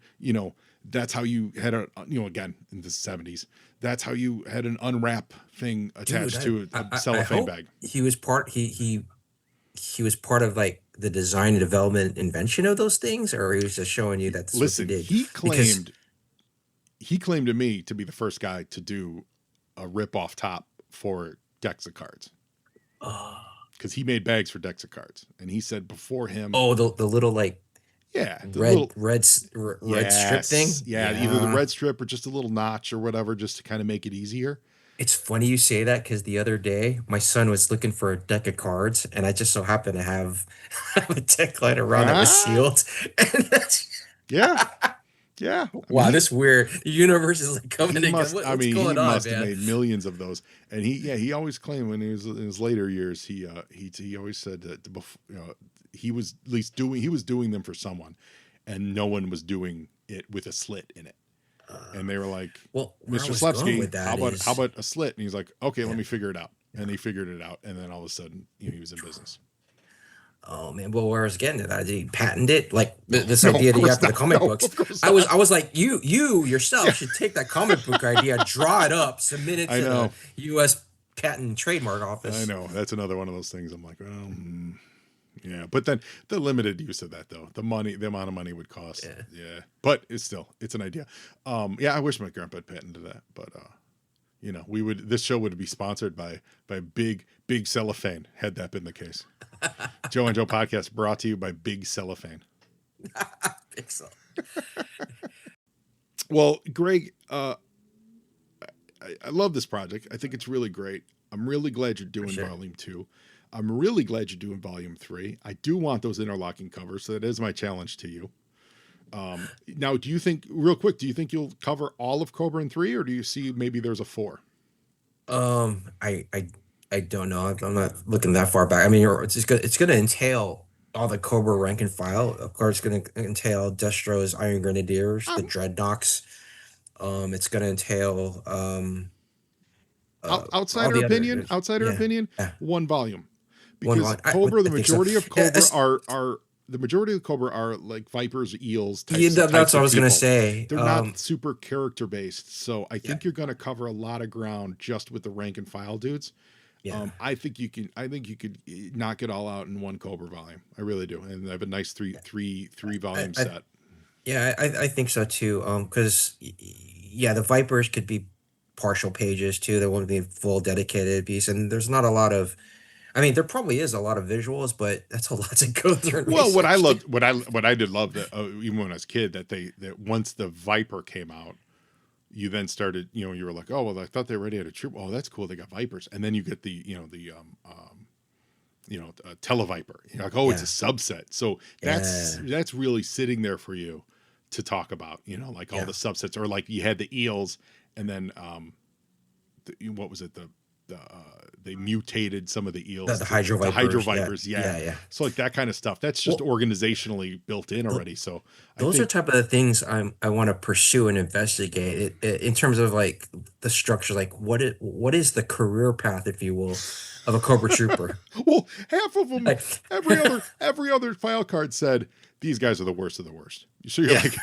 that's how you had again in the 70s, that's how you had an unwrap thing attached to a I cellophane hope bag. he was he was part of like the design and development invention of those things, or he was just showing you that's Listen, what he did. he Because claimed to me to be the first guy to do a rip off top for decks of cards, because he made bags for decks of cards, and he said before him, the little like yeah, the red little, red red strip thing. yeah, either the red strip or just a little notch or whatever, just to kind of make it easier. It's funny you say that because the other day my son was looking for a deck of cards, and I just so happened to have a deck lying around that was Ah, sealed. And that's yeah, Yeah. Wow, this weird universe is like coming He together. must. What's going He on, must have man? made millions of those. And he always claimed when he was in his later years, he always said that he was at least doing them for someone, and no one was doing it with a slit in it. And they were like, Well, where I Mr. was going with Slepsky, that how is, about a slit? And he's like, okay, let me figure it out. And they figured it out, and then all of a sudden, he was in business. oh man, well, where I was getting to that, did he patent it? Like this No, idea of that you course have for the not. comic No, books. of course I was not. like, you yourself should take that comic book idea, draw it up, submit it I to know. the U.S. Patent and Trademark I Office. know. That's another one of those things. I'm like, well, yeah. But then the limited use of that, though, the amount of money would cost. Yeah. But it's an idea. Yeah, I wish my grandpa had patented that, but this show would be sponsored by big cellophane, had that been the case. Joe and Joe podcast brought to you by Big Cellophane. Excellent. Well, Greg, I love this project. I think it's really great. I'm really glad you're doing volume 2. I'm really glad you're doing volume 3. I do want those interlocking covers, so that is my challenge to you. Now, do you think you'll cover all of Cobra in 3, or do you see maybe there's a 4? I don't know. I'm not looking that far back. I mean, it's going to entail all the Cobra rank and file. Of course, it's going to entail Destro's Iron Grenadiers, the Dreadnoks. It's going to entail outsider opinion. Yeah. One volume, One because volume. Cobra, I the think so. majority of Cobra Yeah, are the majority of Cobra are like vipers, eels. Yeah, that's what I was going to to say. They're not super character based, so I think you're going to cover a lot of ground just with the rank and file dudes. Yeah. I think you could knock it all out in one Cobra volume. I really do, and I have a nice three volume set. Yeah, I think so too. Because the Vipers could be partial pages too. They won't be full dedicated piece, and there's not a lot of. I mean, there probably is a lot of visuals, but that's a lot to go through. Well, what I did love that even when I was a kid, that once the Viper came out, you then started, you were like, oh well, I thought they already had a troop. Oh, that's cool, they got Vipers, and then you get the Televiper. You're like, oh, it's a subset. So that's really sitting there for you to talk about. Like all the subsets, or like you had the eels, and then what was it? They mutated some of the eels. The Hydro Vipers. The Hydro Vipers, yeah. So like that kind of stuff. That's just organizationally built in already. So those are type of the things I want to pursue and investigate in terms of like the structure. Like what is the career path, if you will, of a Cobra Trooper? Well, half of them, every other file card said these guys are the worst of the worst. So you're like,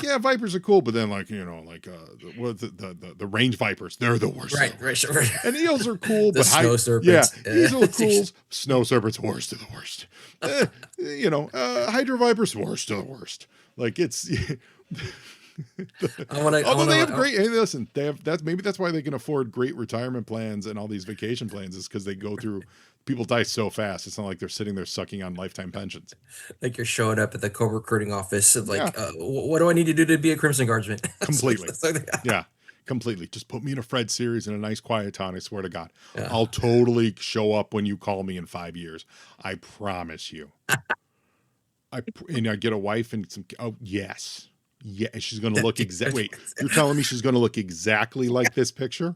yeah, Vipers are cool, but then like the range Vipers, they're the worst. Right. And eels are cool, but snow serpents. Eels are cool. Snow serpents, worst of the worst. Hydro Vipers, worst of the worst. Like it's. Although they have great. Hey, listen, maybe that's why they can afford great retirement plans and all these vacation plans, is because they go through. People die so fast. It's not like they're sitting there sucking on lifetime pensions. Like you're showing up at the Cobra recruiting office and like, what do I need to do to be a Crimson Guardsman? Completely. Yeah, completely. Just put me in a Fred series in a nice quiet town. I swear to God, I'll totally show up when you call me in 5 years. I promise you. I get a wife and some. Oh yes, yeah. She's going to look exactly. Wait, you're telling me she's going to look exactly like this picture?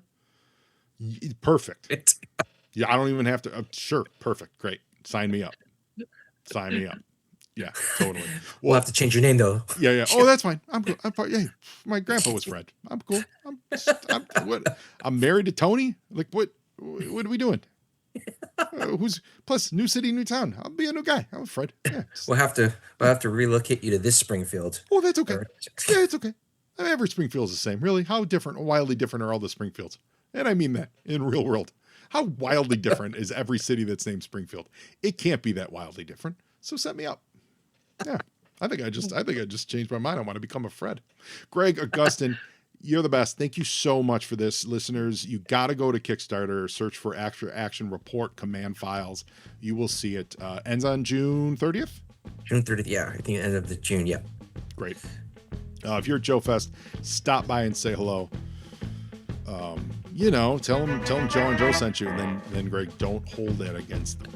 Perfect. Yeah, I don't even have to. Sure, perfect, great. Sign me up. Yeah, totally. We'll have to change your name though. Yeah. Oh, that's fine. I'm cool. My grandpa was Fred. I'm cool. I'm married to Tony. Like what are we doing? Plus new city, new town. I'll be a new guy. I'm Fred. Yeah. We'll have to relocate you to this Springfield. Oh, that's okay. Yeah, it's okay. I mean, every Springfield's the same. Really, how wildly different are all the Springfields? And I mean that in real world. How wildly different is every city that's named Springfield? It can't be that wildly different. So set me up. Yeah. I think I just changed my mind. I want to become a Fred. Greg, Agustin, you're the best. Thank you so much for this. Listeners, you got to go to Kickstarter, search for Action Report Command Files. You will see it. Ends on June 30th? June 30th, yeah. I think end of the June, yeah. Great. If you're at Joe Fest, stop by and say hello. Tell them Joe and Joe sent you, and then Greg, don't hold that against them.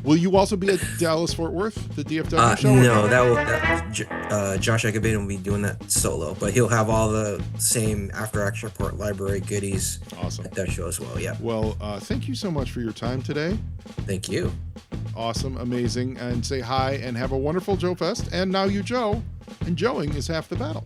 Will you also be at Dallas Fort Worth, the DFW show? No, Josh Agustin will be doing that solo, but he'll have all the same After Action Report library goodies Awesome. at that show as well. Yeah. Well, thank you so much for your time today. Thank you. Awesome, amazing, and say hi and have a wonderful Joe Fest. And now you, Joe, and Joeing is half the battle.